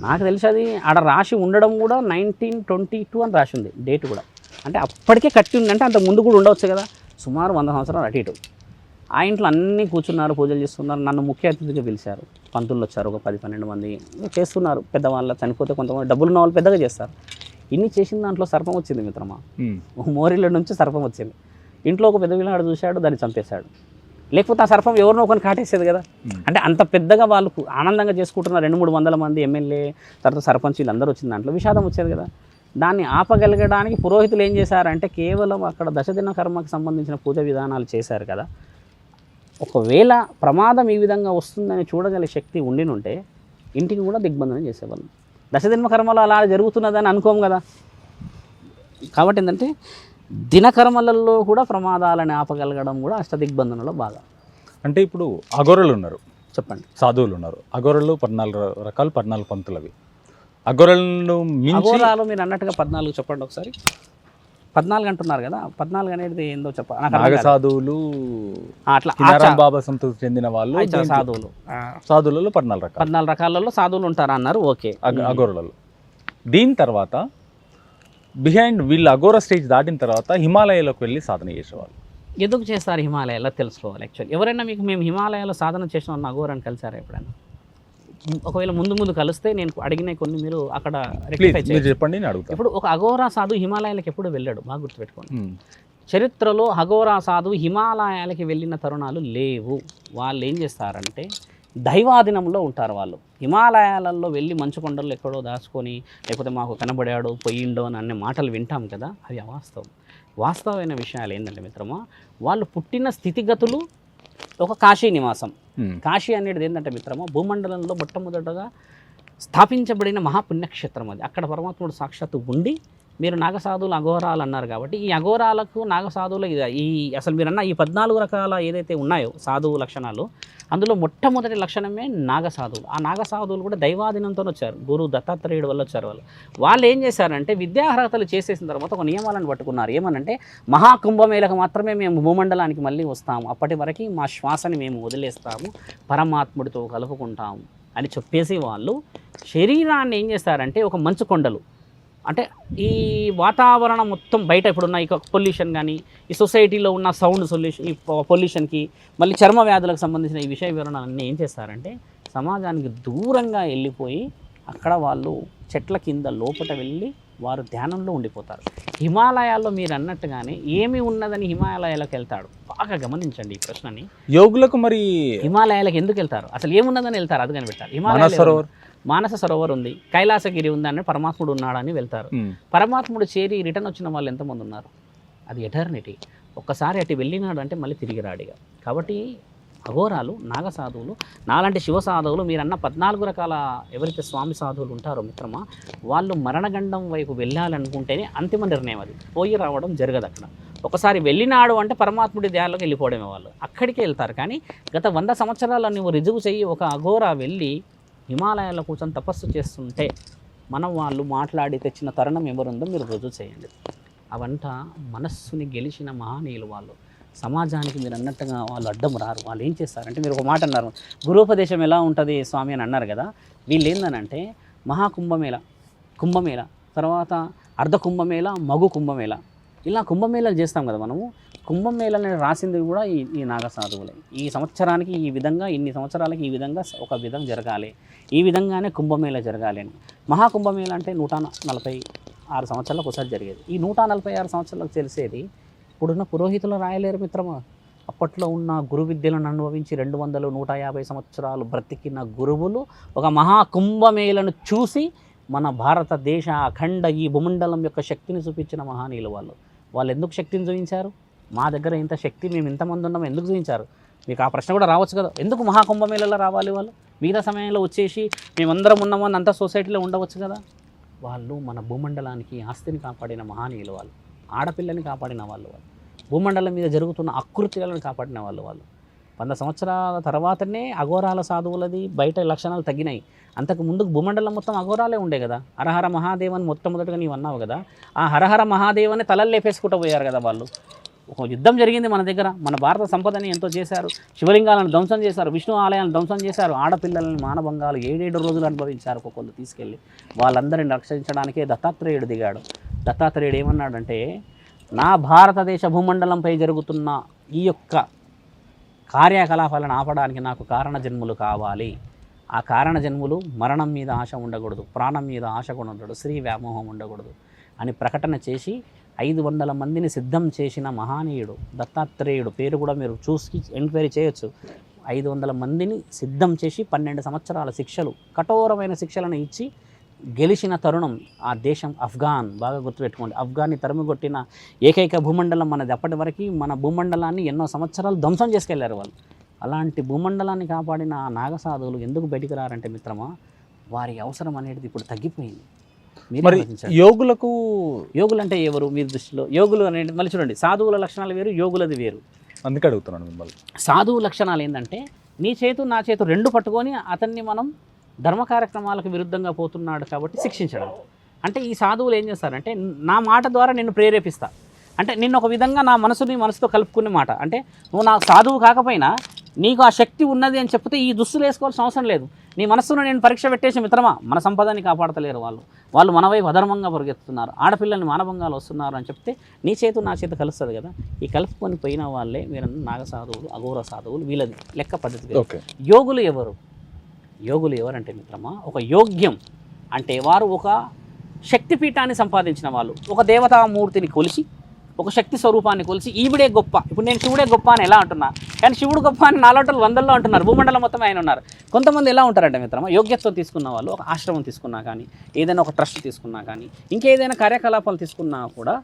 నాకు తెలిసి అది ఆడ రాసి ఉండడం కూడా 1922 అని రాసి ఉంది డేట్ కూడా. అంటే అప్పటికే కట్టి ఉంది, అంటే అంత ముందు కూడా ఉండవచ్చు కదా, సుమారు 100 సంవత్సరాలు అటు ఇటు. ఆ ఇంట్లో అన్నీ కూర్చున్నారు, పూజలు చేస్తున్నారు. నన్ను ముఖ్య అతిథిగా పిలిచారు. పంతులు వచ్చారు, ఒక 10-12 మంది చేస్తున్నారు. పెద్దవాళ్ళ చనిపోతే కొంతమంది డబ్బులు ఉన్న వాళ్ళు పెద్దగా చేస్తారు. ఇన్ని చేసిన దాంట్లో సర్పం వచ్చింది మిత్రమా. మోరిల నుంచి సర్పం వచ్చింది. ఇంట్లో ఒక పెద్ద పిల్లగాడు చూశాడు, దాన్ని చంపేశాడు. లేకపోతే ఆ సర్పం ఎవరినో ఒకరిని కాటేసేది కదా. అంటే అంత పెద్దగా వాళ్ళు ఆనందంగా చేసుకుంటున్న 200-300 మంది ఎమ్మెల్యే, తర్వాత సర్పంచ్ వీళ్ళందరూ వచ్చిన దాంట్లో విషాదం వచ్చేది కదా. దాన్ని ఆపగలగడానికి పురోహితులు ఏం చేశారంటే కేవలం అక్కడ దశదిన కర్మకు సంబంధించిన పూజ విధానాలు చేశారు కదా. ఒకవేళ ప్రమాదం ఈ విధంగా వస్తుందని చూడగల శక్తి ఉండినుంటే ఇంటికి కూడా దిగ్బంధనం చేసేవాళ్ళం. దశజన్మ కర్మలో అలా జరుగుతున్నదని అనుకోం కదా. కాబట్టి ఏంటంటే దినకర్మలలో కూడా ప్రమాదాలను ఆపగలగడం కూడా అష్టదిగ్బంధనలో బాగా. అంటే ఇప్పుడు అఘోరలు ఉన్నారు, చెప్పండి. సాధువులు ఉన్నారు. అఘోరలు 14 రకాలు, 14 పంతులు. అవి అఘోరలను మించి అఘోరాలు మీరు అన్నట్టుగా 14 చెప్పండి ఒకసారి. 14 అంటున్నారు కదా, 14 అనేది ఏందో నాగ సాధువులు, అట్లా కినారాం బాబా సంతృప్తి చెందిన వాళ్ళు, సాధువులు. సాధువులలో 14 రకాలు, 14 రకాలలో సాధువులు ఉంటారా అన్నారు. ఓకే. అఘోరలలో. దీని తర్వాత బిహైండ్ వీళ్ళు అఘోర స్టేజ్ దాటిన తర్వాత హిమాలయాలకు వెళ్ళి సాధన చేసేవాళ్ళు. ఎందుకు చేస్తారు హిమాలయాల్లో తెలుసుకోవాలి. యాక్చువల్లీ ఎవరైనా మీకు మేము హిమాలయాలో సాధన చేసిన అఘోరాన్ని కలిసారా ఎప్పుడైనా? ఒకవేళ ముందు కలిస్తే నేను అడిగిన కొన్ని మీరు అక్కడ చెప్పండి, నేను అడుగుతాను. ఇప్పుడు ఒక అఘోరా సాధు హిమాలయాలకు ఎప్పుడు వెళ్ళాడు, బాగా గుర్తుపెట్టుకోండి. చరిత్రలో అఘోరా సాధు హిమాలయాలకి వెళ్ళిన తరుణాలు లేవు. వాళ్ళు ఏం చేస్తారంటే దైవాధీనంలో ఉంటారు. వాళ్ళు హిమాలయాలలో వెళ్ళి మంచు కొండలు ఎక్కడో దాచుకొని లేకపోతే మాకు కనబడాడు పోయిండో అని అనే మాటలు వింటాం కదా, అవి అవాస్తవం. వాస్తవమైన విషయాలు ఏంటంటే మిత్రమా, వాళ్ళు పుట్టిన స్థితిగతులు ఒక కాశీ నివాసం. కాశీ అనేది ఏంటంటే మిత్రమా, భూమండలంలో మొట్టమొదటగా స్థాపించబడిన మహాపుణ్యక్షేత్రం అది. అక్కడ పరమాత్ముడు సాక్షాత్తు ఉండి, మీరు నాగసాధువులు అఘోరాలు అన్నారు కాబట్టి ఈ అఘోరాలకు నాగసాధువులు ఈ అసలు మీరన్న ఈ 14 రకాల ఏదైతే ఉన్నాయో సాధువు లక్షణాలు, అందులో మొట్టమొదటి లక్షణమే నాగసాధువులు. ఆ నాగసాధువులు కూడా దైవాధీనంతో వచ్చారు. గురు దత్తాత్రేయుడు వల్ల వచ్చారు. వాళ్ళు ఏం చేశారంటే విద్యార్హతలు చేసేసిన తర్వాత ఒక నియమాలను పట్టుకున్నారు. ఏమనంటే మహాకుంభమేళకు మాత్రమే మేము భూమండలానికి మళ్ళీ వస్తాము, అప్పటి వరకు మా శ్వాసని మేము వదిలేస్తాము, పరమాత్ముడితో కలుపుకుంటాము అని చెప్పేసి వాళ్ళు శరీరాన్ని ఏం చేస్తారంటే ఒక మంచు కొండలు అంటే ఈ వాతావరణం మొత్తం బయట ఇప్పుడున్న ఈ పొల్యూషన్ కానీ ఈ సొసైటీలో ఉన్న సౌండ్ సొల్యూషన్ ఈ పొల్యూషన్కి మళ్ళీ చర్మ వ్యాధులకు సంబంధించిన ఈ విషయ వివరణలన్నీ ఏం చేస్తారంటే సమాజానికి దూరంగా వెళ్ళిపోయి అక్కడ వాళ్ళు చెట్ల కింద లోపట వెళ్ళి వారు ధ్యానంలో ఉండిపోతారు. హిమాలయాల్లో మీరు అన్నట్టుగానే ఏమి ఉన్నదని హిమాలయాలకు వెళ్తాడు. బాగా గమనించండి ఈ ప్రశ్నని. యోగులకు మరి హిమాలయాలకు ఎందుకు వెళ్తారు, అసలు ఏమున్నదని వెళ్తారు అది కనిపెట్టాలి. హిమాలయ మానస సరోవర్ ఉంది, కైలాసగిరి ఉందని పరమాత్ముడు ఉన్నాడని వెళ్తారు. పరమాత్ముడు చేరి రిటర్న్ వచ్చిన వాళ్ళు ఎంతమంది ఉన్నారు? అది ఎటర్నిటీ. ఒక్కసారి అటు వెళ్ళినాడు అంటే మళ్ళీ తిరిగి రాడిగా. కాబట్టి అఘోరాలు నాగసాధువులు నాలాంటి శివ సాధువులు మీరన్న 14 రకాల ఎవరైతే స్వామి సాధువులు ఉంటారో మిత్రమా, వాళ్ళు మరణగండం వైపు వెళ్ళాలనుకుంటేనే అంతిమ నిర్ణయం. అది పోయి రావడం జరగదు అక్కడ. ఒకసారి వెళ్ళినాడు అంటే పరమాత్ముడి ధ్యానంలోకి వెళ్ళిపోవడమే. వాళ్ళు అక్కడికే వెళ్తారు. కానీ గత 100 సంవత్సరాలు నువ్వు రుజువు చెయ్యి ఒక అఘోరా వెళ్ళి హిమాలయాల్లో కూర్చొని తపస్సు చేస్తుంటే మనం వాళ్ళు మాట్లాడి తెచ్చిన తరుణం ఎవరుందో మీరు రుజువు చేయండి. అవంట మనస్సుని గెలిచిన మహానీయులు వాళ్ళు. సమాజానికి మీరు అన్నట్టుగా వాళ్ళు అడ్డం రారు. వాళ్ళు ఏం చేస్తారంటే మీరు ఒక మాట అన్నారు, గురోపదేశం ఎలా ఉంటుంది స్వామి అని అన్నారు కదా. వీళ్ళు ఏందనంటే మహాకుంభమేళ, కుంభమేళ, తర్వాత అర్ధ కుంభమేళ, మగు కుంభమేళ, ఇలా కుంభమేళలు చేస్తాం కదా మనము. కుంభమేళని రాసింది కూడా ఈ నాగసాధువులే. ఈ సంవత్సరానికి ఈ విధంగా, ఇన్ని సంవత్సరాలకి ఈ విధంగా ఒక విధంగా జరగాలి, ఈ విధంగానే కుంభమేళ జరగాలి అని. మహాకుంభమేళ అంటే 146 సంవత్సరాలకు ఒకసారి జరిగేది. ఈ 146 సంవత్సరాలకు తెలిసేది ఇప్పుడున్న పురోహితులు రాయలేరు మిత్రమా. అప్పట్లో ఉన్న గురు విద్యలను అనుభవించి 200, 150 సంవత్సరాలు బ్రతికిన గురువులు ఒక మహాకుంభమేళను చూసి మన భారతదేశ అఖండ ఈ భూమండలం యొక్క శక్తిని చూపించిన మహానీయులు వాళ్ళు. వాళ్ళు ఎందుకు శక్తిని చూపించారు? మా దగ్గర ఇంత శక్తి, మేము ఇంతమంది ఉన్నాం ఎందుకు చూపించారు? మీకు ఆ ప్రశ్న కూడా రావచ్చు కదా, ఎందుకు మహాకుంభమేళలో రావాలి వాళ్ళు? మిగతా సమయంలో వచ్చేసి మేమందరం ఉన్నామని అంతా సొసైటీలో ఉండవచ్చు కదా. వాళ్ళు మన భూమండలానికి ఆస్తిని కాపాడిన మహానీయులు వాళ్ళు. ఆడపిల్లని కాపాడిన వాళ్ళు. భూమండలం మీద జరుగుతున్న అకృత్యాలను కాపాడిన వాళ్ళు. 100 సంవత్సరాల తర్వాతనే అఘోరాల సాధువులది బయట లక్షణాలు తగ్గినాయి. అంతకు ముందుకు భూమండలం మొత్తం అఘోరాలే ఉండే కదా. హరహర మహాదేవని మొట్టమొదటిగా నీవు అన్నావు కదా, ఆ హరహర మహాదేవని తలలు లేపేసుకుంటూ పోయారు కదా వాళ్ళు. ఒక యుద్ధం జరిగింది మన దగ్గర. మన భారత సంపదని ఎంతో చేశారు. శివలింగాలను ధ్వంసం చేశారు, విష్ణు ఆలయాలను ధ్వంసం చేశారు, ఆడపిల్లలని మానభంగాలు 7 రోజులు అనుభవించారు ఒక్కొక్కరు తీసుకెళ్ళి. వాళ్ళందరిని రక్షించడానికే దత్తాత్రేయుడు దిగాడు. దత్తాత్రేయుడు ఏమన్నాడంటే, నా భారతదేశ భూమండలంపై జరుగుతున్న ఈ యొక్క కార్యకలాపాలను ఆపడానికి నాకు కారణ జన్ములు కావాలి. ఆ కారణ జన్ములు మరణం మీద ఆశ ఉండకూడదు, ప్రాణం మీద ఆశ కూడా ఉండకూడదు, స్త్రీ వ్యామోహం ఉండకూడదు అని ప్రకటన చేసి 500 మందిని సిద్ధం చేసిన మహానీయుడు దత్తాత్రేయుడు. పేరు కూడా మీరు చూసి ఎంక్వైరీ చేయొచ్చు. 500 మందిని సిద్ధం చేసి 12 సంవత్సరాల శిక్షలు, కఠోరమైన శిక్షలను ఇచ్చి గెలిచిన తరుణం ఆ దేశం అఫ్ఘాన్. బాగా గుర్తుపెట్టుకోండి, అఫ్ఘాన్ని తరిమికొట్టిన ఏకైక భూమండలం మనది. అప్పటి వరకు మన భూమండలాన్ని ఎన్నో సంవత్సరాలు ధ్వంసం చేసుకెళ్లారు వాళ్ళు. అలాంటి భూమండలాన్ని కాపాడిన ఆ నాగసాధువులు ఎందుకు బయటికి రారంటే మిత్రమా, వారి అవసరం అనేది ఇప్పుడు తగ్గిపోయింది. మీరు మరి ఆలోచించండి. యోగులకు యోగులు అంటే ఎవరు మీ దృష్టిలో? యోగులు అనేది మళ్ళీ చూడండి, సాధువుల లక్షణాలు వేరు, యోగులది వేరు. అందుకే అడుగుతున్నాను మిమ్మల్ని. సాధువు లక్షణాలు ఏంటంటే నీ చేతు నా చేతు రెండు పట్టుకొని అతన్ని మనం ధర్మ కార్యక్రమాలకు విరుద్ధంగా పోతున్నాడు కాబట్టి శిక్షించడం. అంటే ఈ సాధువులు ఏం చేస్తారంటే నా మాట ద్వారా నిన్ను ప్రేరేపిస్తా, అంటే నిన్ను ఒక విధంగా నా మనసుతో కలుపుకునే మాట. అంటే నువ్వు నాకు సాధువు కాకపోయినా నీకు ఆ శక్తి ఉన్నది అని చెప్తే ఈ దుస్తులు వేసుకోవాల్సిన అవసరం లేదు. నీ మనస్సును నేను పరీక్ష పెట్టేసి మిత్రమా, మన సంపదని కాపాడతలేరు వాళ్ళు మన వైపు అధర్మంగా పరిగెత్తుతున్నారు, ఆడపిల్లల్ని మానభంగాలు వస్తున్నారు అని చెప్తే నీ చేతు నా చేతు కలుస్తుంది కదా. ఈ కలుపుకొని పోయిన వాళ్ళే మీరు నాగ సాధువులు, అఘోర సాధువులు, వీళ్ళది లెక్క పద్ధతి. ఓకే. యోగులు ఎవరు? యోగులు ఎవరంటే మిత్రమా, ఒక యోగ్యం అంటే వారు ఒక శక్తిపీఠాన్ని సంపాదించిన వాళ్ళు, ఒక దేవతామూర్తిని కొలిచి, ఒక శక్తి స్వరూపాన్ని కొలిచి ఈవిడే గొప్ప. ఇప్పుడు నేను శివుడే గొప్ప అని ఎలా అంటున్నా, కానీ శివుడు గొప్ప అని నాలుగు వందల్లో అంటున్నారు, భూమండలం మొత్తం ఆయన ఉన్నారు. కొంతమంది ఎలా ఉంటారంటే మిత్రమా, యోగ్యత్వం తీసుకున్న వాళ్ళు ఒక ఆశ్రమం తీసుకున్నా కానీ, ఏదైనా ఒక ట్రస్ట్ తీసుకున్నా కానీ, ఇంకేదైనా కార్యకలాపాలు తీసుకున్నా కూడా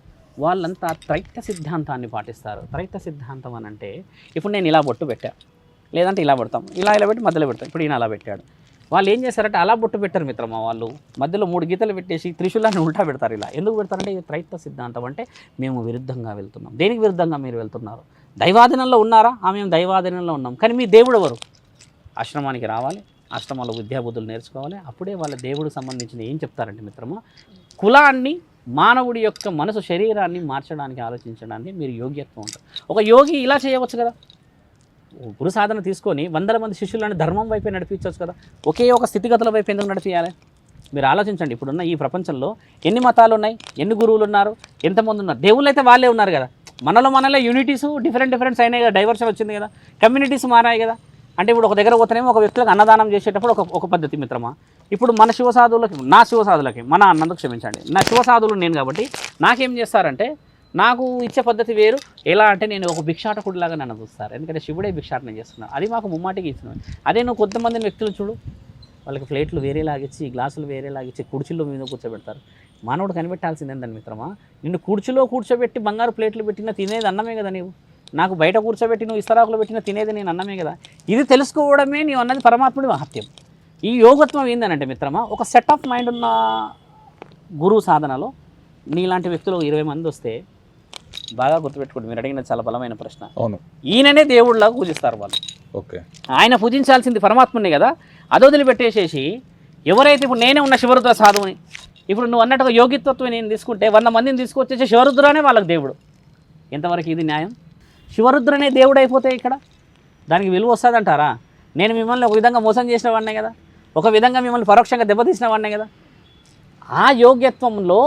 వాళ్ళంతా త్రైత్య సిద్ధాంతాన్ని పాటిస్తారు. త్రైత్య సిద్ధాంతం అని అంటే ఇప్పుడు నేను ఇలా బొట్టు పెట్టా, లేదంటే ఇలా పెడతాం, ఇలా పెట్టి మధ్యలో పెడతాం. ఇప్పుడు ఈయన అలా పెట్టాడు. వాళ్ళు ఏం చేస్తారంటే అలా బొట్టు పెట్టారు మిత్రమా, వాళ్ళు మధ్యలో 3 గీతలు పెట్టేసి త్రిశూలాన్ని ఉల్టా పెడతారు. ఇలా ఎందుకు పెడతారంటే ఇది త్రైత్య సిద్ధాంతం. అంటే మేము విరుద్ధంగా వెళ్తున్నాం. దేనికి విరుద్ధంగా మీరు వెళ్తున్నారు? దైవాధీనంలో ఉన్నారా? మేము దైవాధీనంలో ఉన్నాం, కానీ మీ దేవుడు ఎవరు? ఆశ్రమానికి రావాలి, ఆశ్రమాల్లో విద్యాబుద్ధులు నేర్చుకోవాలి, అప్పుడే వాళ్ళ దేవుడికి సంబంధించిన ఏం చెప్తారంటే మిత్రమా, కులాన్ని, మానవుడి యొక్క మనసు శరీరాన్ని మార్చడానికి ఆలోచించడానికి మీరు యోగ్యత్వం ఉంటుంది. ఒక యోగి ఇలా చేయవచ్చు కదా, గురు సాధన తీసుకొని 100 మంది శిష్యులను ధర్మం వైపే నడిపించవచ్చు కదా. ఒకే ఒక స్థితిగతుల వైపు ఎందుకు నడిపించాలి? మీరు ఆలోచించండి. ఇప్పుడున్న ఈ ప్రపంచంలో ఎన్ని మతాలు ఉన్నాయి, ఎన్ని గురువులు ఉన్నారు, ఎంతమంది ఉన్నారు? దేవుళ్ళు అయితే వాళ్ళే ఉన్నారు కదా. మనలో యూనిటీస్ డిఫరెంట్స్ అయినాయి కదా, డైవర్షన్ వచ్చింది కదా, కమ్యూనిటీస్ మారాయి కదా. అంటే ఇప్పుడు ఒక దగ్గర పోతేనేమో ఒక వ్యక్తులకు అన్నదానం చేసేటప్పుడు ఒక పద్ధతి మిత్రమా. ఇప్పుడు మన శివసాధువులకి, నా అన్నందుకు క్షమించండి, నా శివసాధువులు నేను కాబట్టి నాకేం చేస్తారంటే నాకు ఇచ్చే పద్ధతి వేరు. ఎలా అంటే నేను ఒక భిక్షాటకుడిలాగా నన్ను చూస్తారు, ఎందుకంటే శివుడే భిక్షాటన చేస్తున్నాను. అది మాకు ముమ్మాటికి ఇస్తున్నాను. అదే నువ్వు కొంతమంది వ్యక్తులు చూడు, వాళ్ళకి ప్లేట్లు వేరేలాగిచ్చి, గ్లాసులు వేరేలాగిచ్చి, కుర్చీల్లో మీద కూర్చోబెడతారు. మానవుడు కనిపెట్టాల్సింది ఏంటని మిత్రమా, నిన్ను కుర్చీలో కూర్చోబెట్టి బంగారు ప్లేట్లు పెట్టినా తినేది అన్నమే కదా నీవు. నాకు బయట కూర్చోబెట్టి నువ్వు ఇస్తరాకులు పెట్టినా తినేది నేను అన్నమే కదా. ఇది తెలుసుకోవడమే నీవు అన్నది పరమాత్ముడి మహత్యం. ఈ యోగత్వం ఏందనంటే మిత్రమా, ఒక సెట్ ఆఫ్ మైండ్ ఉన్న గురువు సాధనలో నీలాంటి వ్యక్తులు 20 మంది వస్తే బాగా గుర్తుపెట్టుకోండి, మీరు అడిగిన చాలా బలమైన ప్రశ్న. అవును, ఈయననే దేవుడిలాగా పూజిస్తారు వాళ్ళు. ఓకే, ఆయన పూజించాల్సింది పరమాత్ముని కదా. అది వదిలిపెట్టేసేసి ఎవరైతే ఇప్పుడు నేనే ఉన్న శివరుద్ర సాధువుని, ఇప్పుడు నువ్వు అన్నట్టుగా యోగిత్వం నేను తీసుకుంటే 100 మందిని తీసుకొచ్చేసి శివరుద్రనే వాళ్ళకి దేవుడు. ఎంతవరకు ఇది న్యాయం? శివరుద్రనే దేవుడు అయిపోతే ఇక్కడ దానికి విలువ వస్తుందంటారా? నేను మిమ్మల్ని ఒక విధంగా మోసం చేసిన వాడినే కదా, ఒక విధంగా మిమ్మల్ని పరోక్షంగా దెబ్బతీసిన వాడినే కదా. ఆ యోగ్యత్వంలో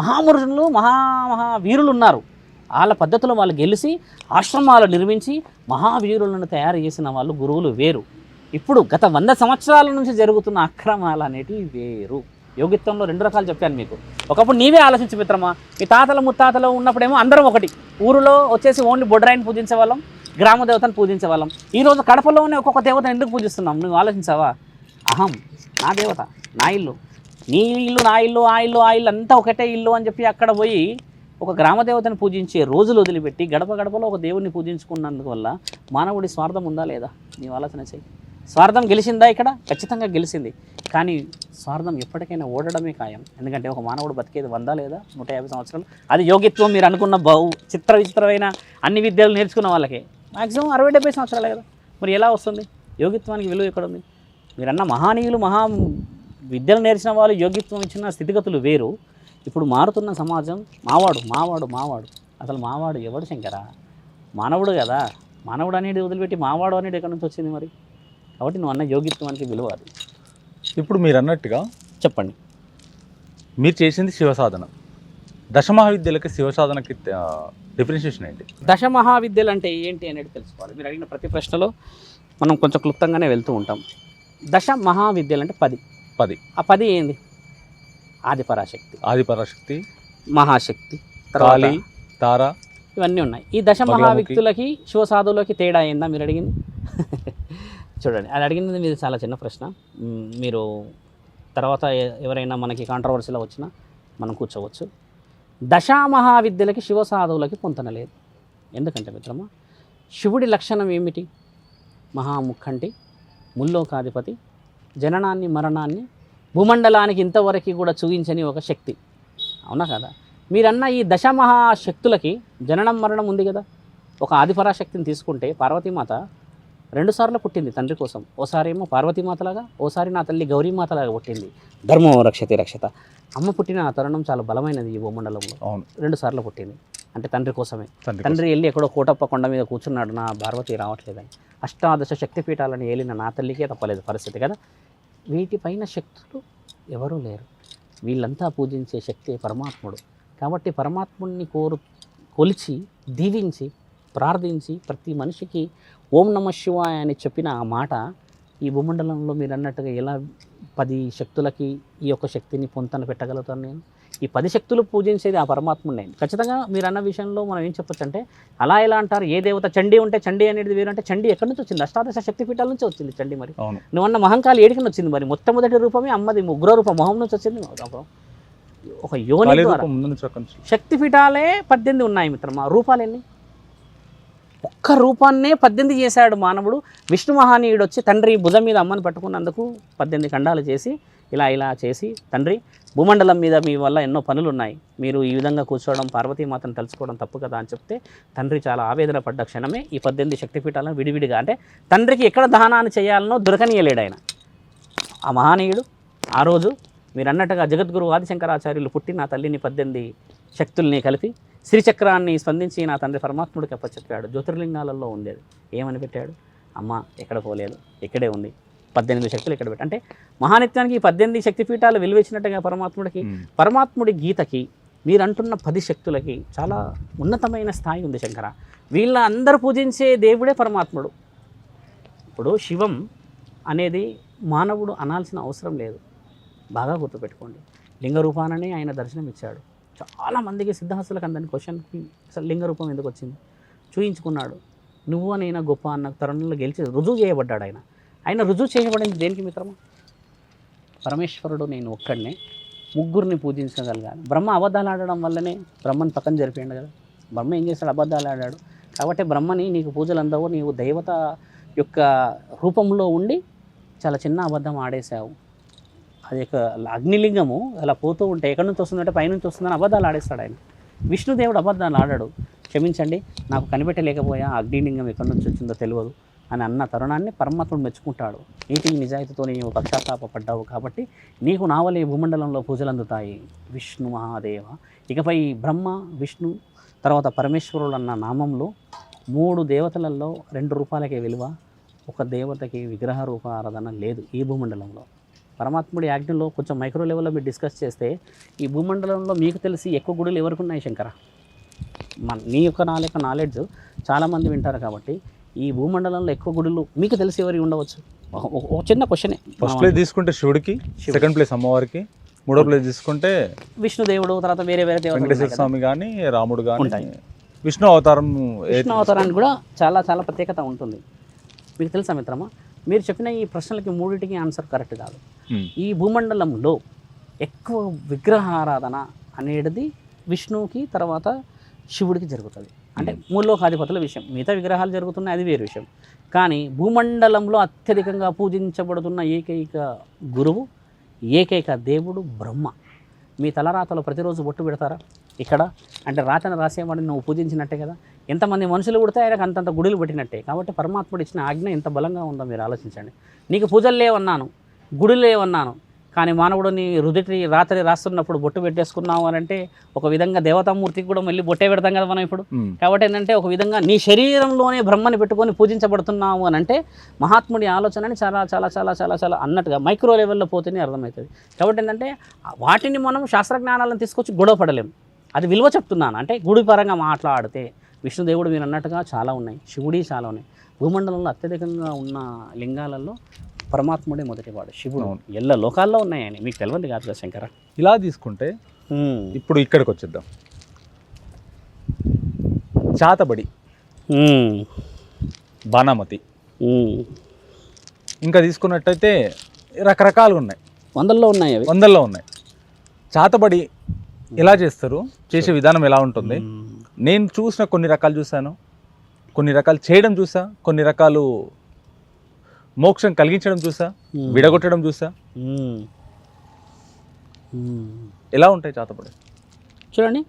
మహామురుషులు, మహావీరులు ఉన్నారు. వాళ్ళ పద్ధతిలో వాళ్ళు గెలిచి ఆశ్రమాలు నిర్మించి మహావీరులను తయారు చేసిన వాళ్ళు గురువులు వేరు. ఇప్పుడు గత 100 సంవత్సరాల నుంచి జరుగుతున్న అక్రమాలు అనేటివి వేరు. యోగిత్వంలో 2 రకాలు చెప్పాను మీకు. ఒకప్పుడు నీవే ఆలోచించి మిత్రమా, మీ తాతల ముత్తాతలో ఉన్నప్పుడేమో అందరం ఒకటి, ఊరిలో వచ్చేసి ఓన్లీ బొడ్రాయిని పూజించే వాళ్ళం, గ్రామ దేవతను పూజించే వాళ్ళం. ఈరోజు కడపలోనే ఒక్కొక్క దేవతను ఎందుకు పూజిస్తున్నాం? నువ్వు ఆలోచించావా? అహం, నా దేవత, నా ఇల్లు, నీ ఇల్లు, నా ఇల్లు, ఆ ఇల్లు, ఆ ఇల్లు అంతా ఒకటే ఇల్లు అని చెప్పి అక్కడ పోయి ఒక గ్రామదేవతను పూజించే రోజులు వదిలిపెట్టి గడపలో ఒక దేవుడిని పూజించుకున్నందువల్ల మానవుడి స్వార్థం ఉందా లేదా? నీవు ఆలోచన చేయి. స్వార్థం గెలిచిందా ఇక్కడ? ఖచ్చితంగా గెలిచింది. కానీ స్వార్థం ఎప్పటికైనా ఓడడమే ఖాయం. ఎందుకంటే ఒక మానవుడు బతికేది 100 లేదా 150 సంవత్సరాలు. అది యోగిత్వం మీరు అనుకున్న విచిత్రమైన అన్ని విద్యలు నేర్చుకున్న వాళ్ళకే మ్యాక్సిమం 60-70 సంవత్సరాలే కదా. మరి ఎలా వస్తుంది? యోగిత్వానికి విలువ ఎక్కడ ఉంది? మీరన్న మహానీయులు, విద్యలు నేర్చిన వాళ్ళు యోగిత్వం ఇచ్చిన స్థితిగతులు వేరు. ఇప్పుడు మారుతున్న సమాజం మావాడు. అసలు మావాడు ఎవడు శంకరా? మానవుడు కదా. మానవుడు అనేది వదిలిపెట్టి మావాడు అనేది ఎక్కడి నుంచి వచ్చింది మరి? కాబట్టి నువ్వు అన్న యోగిత్వానికి విలువ అది. ఇప్పుడు మీరు అన్నట్టుగా చెప్పండి, మీరు చేసింది శివసాధన. దశమహావిద్యలకి శివసాధనకి డిఫరెన్షియేషన్ ఏంటి? దశమహావిద్యలు అంటే ఏంటి అనేది తెలుసుకోవాలి. మీరు అడిగిన ప్రతి ప్రశ్నలో మనం కొంచెం క్లుప్తంగానే వెళ్తూ ఉంటాం. దశ మహావిద్యలు అంటే 10. ఆ 10 ఏంది? ఆదిపరాశక్తి, మహాశక్తి, కాళీ, తార, ఇవన్నీ ఉన్నాయి. ఈ దశ మహావిక్తులకి శివసాధువులకి తేడా ఏందా మీరు అడిగింది? చూడండి, అది అడిగినది మీది చాలా చిన్న ప్రశ్న. మీరు తర్వాత ఎవరైనా మనకి కాంట్రవర్సీలో వచ్చినా మనం కూర్చోవచ్చు. దశామహావిద్యలకి శివసాధువులకి పొంతన లేదు. ఎందుకంటే మిత్రమా, శివుడి లక్షణం ఏమిటి? మహాముఖంటి, ముల్లోకాధిపతి, జననాన్ని మరణాన్ని భూమండలానికి ఇంతవరకు కూడా చూపించని ఒక శక్తి. అవునా కదా? మీరన్న ఈ దశమహాశక్తులకి జననం మరణం ఉంది కదా. ఒక ఆదిపరాశక్తిని తీసుకుంటే పార్వతీమాత 2 సార్లు పుట్టింది తండ్రి కోసం. ఓసారి ఏమో పార్వతీమాతలాగా, ఓసారి నా తల్లి గౌరీమాతలాగా పుట్టింది. ధర్మో రక్షతి రక్షత. అమ్మ పుట్టిన ఆ తరుణం చాలా బలమైనది ఈ భూమండలంలో. 2 సార్లు పుట్టింది అంటే తండ్రి కోసమే. తండ్రి వెళ్ళి ఎక్కడో కోటప్ప కొండ మీద కూర్చున్నాడు, నా పార్వతి రావట్లేదని. అష్టాదశ శక్తిపీఠాలను ఏలిన నా తల్లికే తప్పలేదు పరిస్థితి కదా. వీటిపైన శక్తులు ఎవరూ లేరు. వీళ్ళంతా పూజించే శక్తి పరమాత్ముడు. కాబట్టి పరమాత్ముడిని కొలిచి దీవించి ప్రార్థించి ప్రతి మనిషికి ఓం నమ శివాయ అని చెప్పిన ఆ మాట ఈ భూమండలంలో మీరు అన్నట్టుగా ఎలా 10 శక్తులకి ఈ యొక్క శక్తిని పొంతన పెట్టగలుగుతాను నేను? ఈ 10 శక్తులు పూజించేది ఆ పరమాత్ముడిని. ఖచ్చితంగా మీరు అన్న విషయంలో మనం ఏం చెప్పొచ్చు అంటే, అలా ఎలా అంటారు, ఏ దేవత చండీ ఉంటే చండీ అనేది వేరు అంటే, చండీ ఎక్కడి నుంచి వచ్చింది? అష్టాదశ శక్తిపీఠాల నుంచి వచ్చింది చండీ. మరి నువ్వన్న మహంకాళి ఏడికని వచ్చింది? మరి మొట్టమొదటి రూపమే అమ్మది, ఉగ్ర రూపం మొహం నుంచి వచ్చింది. ఒక యోని ద్వారా శక్తిపీఠాలే 18 ఉన్నాయి మిత్రమా. రూపాలు ఎన్ని? ఒక్క రూపాన్నే 18 చేశాడు మానవుడు. విష్ణు మహానీయుడు వచ్చి తండ్రి భుజం మీద అమ్మని పట్టుకున్నందుకు 18 ఖండాలు చేసి ఇలా చేసి, తండ్రి భూమండలం మీద మీ వల్ల ఎన్నో పనులు ఉన్నాయి, మీరు ఈ విధంగా కూర్చోవడం, పార్వతీమాతను తలుచుకోవడం తప్పు కదా అని చెప్తే తండ్రి చాలా ఆవేదన పడ్డ క్షణమే ఈ 18 శక్తిపీఠాలను విడివిడిగా, అంటే తండ్రికి ఎక్కడ దహనాన్ని చేయాలనో దొరకనీయలేడు ఆయన. ఆ మహానీయుడు ఆ రోజు మీరు అన్నట్టుగా జగద్గురు ఆదిశంకరాచార్యులు పుట్టి నా తల్లిని 18 శక్తుల్ని కలిపి శ్రీచక్రాన్ని స్పందించి నా తండ్రి పరమాత్ముడికి అప్పచెప్పాడు. జ్యోతిర్లింగాలలో ఉండేది. ఏమని పెట్టాడు? అమ్మ ఎక్కడ పోలేదు, ఇక్కడే ఉంది. 18 శక్తులు ఇక్కడ పెట్టి, అంటే మహానిత్యానికి ఈ 18 శక్తిపీఠాలు విలువిచ్చినట్టుగా పరమాత్ముడికి, పరమాత్ముడి గీతకి మీరు అంటున్న 10 శక్తులకి చాలా ఉన్నతమైన స్థాయి ఉంది శంకర. వీళ్ళ అందరూ పూజించే దేవుడే పరమాత్ముడు. ఇప్పుడు శివం అనేది మానవుడు అనాల్సిన అవసరం లేదు. బాగా గుర్తుపెట్టుకోండి. లింగ రూపాననే ఆయన దర్శనం ఇచ్చాడు. చాలామందికి సిద్ధహస్తులకు అందరిని క్వశ్చన్కి అసలు లింగ రూపం ఎందుకు వచ్చింది చూయించుకున్నాడు. నువ్వు అనైనా గొప్ప అన్న తరుణంలో గెలిచి రుజువు చేయబడ్డాడు ఆయన. ఆయన రుజువు చేయబడింది దేనికి మిత్రమా? పరమేశ్వరుడు నేను ఒక్కడనే ముగ్గురిని పూజించగలిగాను. బ్రహ్మ అబద్ధాలు ఆడడం వల్లనే బ్రహ్మని పక్కన జరిపోయాడు కదా. బ్రహ్మ ఏం చేస్తాడు? అబద్ధాలు ఆడాడు. కాబట్టి బ్రహ్మని నీకు పూజలు అందవో, నీవు దైవత యొక్క రూపంలో ఉండి చాలా చిన్న అబద్ధం ఆడేశావు. అది యొక్క అగ్నిలింగము అలా పోతూ ఉంటే ఎక్కడి నుంచి వస్తుందంటే పైనుంచి వస్తుందని అబద్ధాలు ఆడేస్తాడు ఆయన. విష్ణుదేవుడు అబద్ధాలు ఆడాడు. క్షమించండి, నాకు కనిపెట్టలేకపోయా, అగ్నిలింగం ఎక్కడి నుంచి వచ్చిందో తెలియదు అని అన్న తరుణాన్ని పరమాత్ముడు మెచ్చుకుంటాడు. నీతి నిజాయితీతో నీవు పశ్చాత్తాపడ్డావు కాబట్టి నీకు నావలే భూమండలంలో పూజలు అందుతాయి. విష్ణు మహాదేవ. ఇకపై బ్రహ్మ, విష్ణు, తర్వాత పరమేశ్వరుడు అన్న నామంలో 3 దేవతలలో 2 రూపాలకే విలువ. ఒక దేవతకి విగ్రహ రూప ఆరాధన లేదు ఈ భూమండలంలో. పరమాత్ముడి ఆజ్ఞలో కొంచెం మైక్రో లెవెల్లో మీరు డిస్కస్ చేస్తే ఈ భూమండలంలో మీకు తెలిసి ఎక్కువ గుడులు ఎవరికి ఉన్నాయి శంకర? నీ యొక్క నాలెడ్జ్ చాలామంది వింటారు కాబట్టి ఈ భూమండలంలో ఎక్కువ గుడులు మీకు తెలిసి ఎవరికి ఉండవచ్చు? ఒక చిన్న క్వశ్చనే. ఫస్ట్ ప్లేస్ తీసుకుంటే శివుడికి, సెకండ్ ప్లేస్ అమ్మవారికి, మూడో ప్లేస్ తీసుకుంటే విష్ణుదేవుడు, తర్వాత వేరే దేవతలు, వెంకటేశ్వర స్వామి కానీ, రాముడు కానీ ఉంటాయి. విష్ణు అవతారానికి కూడా చాలా చాలా ప్రత్యేకత ఉంటుంది. మీకు తెలుసా మిత్రమా? మీరు చెప్పిన ఈ ప్రశ్నలకి 3టికి ఆన్సర్ కరెక్ట్ కాదు. ఈ భూమండలంలో ఎక్కువ విగ్రహారాధన అనేది విష్ణువుకి తర్వాత శివుడికి జరుగుతుంది. అంటే ముల్లోకాధిపతుల విషయం. మిగతా విగ్రహాలు జరుగుతున్నాయి, అది వేరే విషయం. కానీ భూమండలంలో అత్యధికంగా పూజించబడుతున్న ఏకైక గురువు, ఏకైక దేవుడు బ్రహ్మ. మీ తలరాతలో ప్రతిరోజు బొట్టు పెడతారా ఇక్కడ? అంటే రాతను రాసేవాడిని నువ్వు పూజించినట్టే కదా. ఎంతమంది మనుషులు పుడితే ఆయనకు అంతంత గుడులు పెట్టినట్టే. కాబట్టి పరమాత్ముడు ఇచ్చిన ఆజ్ఞ ఎంత బలంగా ఉందో మీరు ఆలోచించండి. నీకు పూజలు లేవన్నాను, గుడులు లేవన్నాను, కానీ మానవుడిని రాత్రి రాస్తున్నప్పుడు బొట్టు పెట్టేసుకున్నావు అని అంటే ఒక విధంగా దేవతామూర్తికి కూడా మళ్ళీ బొట్టే పెడతాం కదా మనం ఇప్పుడు. కాబట్టి ఏంటంటే ఒక విధంగా నీ శరీరంలోనే బ్రహ్మని పెట్టుకొని పూజించబడుతున్నావు అని అంటే మహాత్ముడి ఆలోచనని చాలా చాలా చాలా చాలా చాలా అన్నట్టుగా మైక్రో లెవెల్లో పోతేనే అర్థమవుతుంది. కాబట్టి ఏంటంటే వాటిని మనం శాస్త్రజ్ఞానాలను తీసుకొచ్చి గొడవ పడలేము. అది విలువ చెప్తున్నాను. అంటే గుడి పరంగా మాట్లాడితే విష్ణుదేవుడు మీరు అన్నట్టుగా చాలా ఉన్నాయి, శివుడి చాలా ఉన్నాయి. భూమండలంలో అత్యధికంగా ఉన్న లింగాలలో పరమాత్ముడే మొదటివాడు, శివుడు. ఎల్ల లోకాల్లో ఉన్నాయని మీకు తెలియదు కాదు కదా శంకర. ఇలా తీసుకుంటే ఇప్పుడు ఇక్కడికి వచ్చేద్దాం. చాతబడి, బాణామతి, ఇంకా తీసుకున్నట్టయితే రకరకాలుగా ఉన్నాయి. వందల్లో ఉన్నాయి, అవి వందల్లో ఉన్నాయి. చాతబడి ఎలా చేస్తారు, చేసే విధానం ఎలా ఉంటుంది? నేను చూసిన కొన్ని రకాలు చూశాను, కొన్ని రకాలు చేయడం చూసా, కొన్ని రకాలు మోక్షం కలిగించడం చూసా, విడగొట్టడం చూసా. ఎలా ఉంటాయి చేతబడి? చూడండి,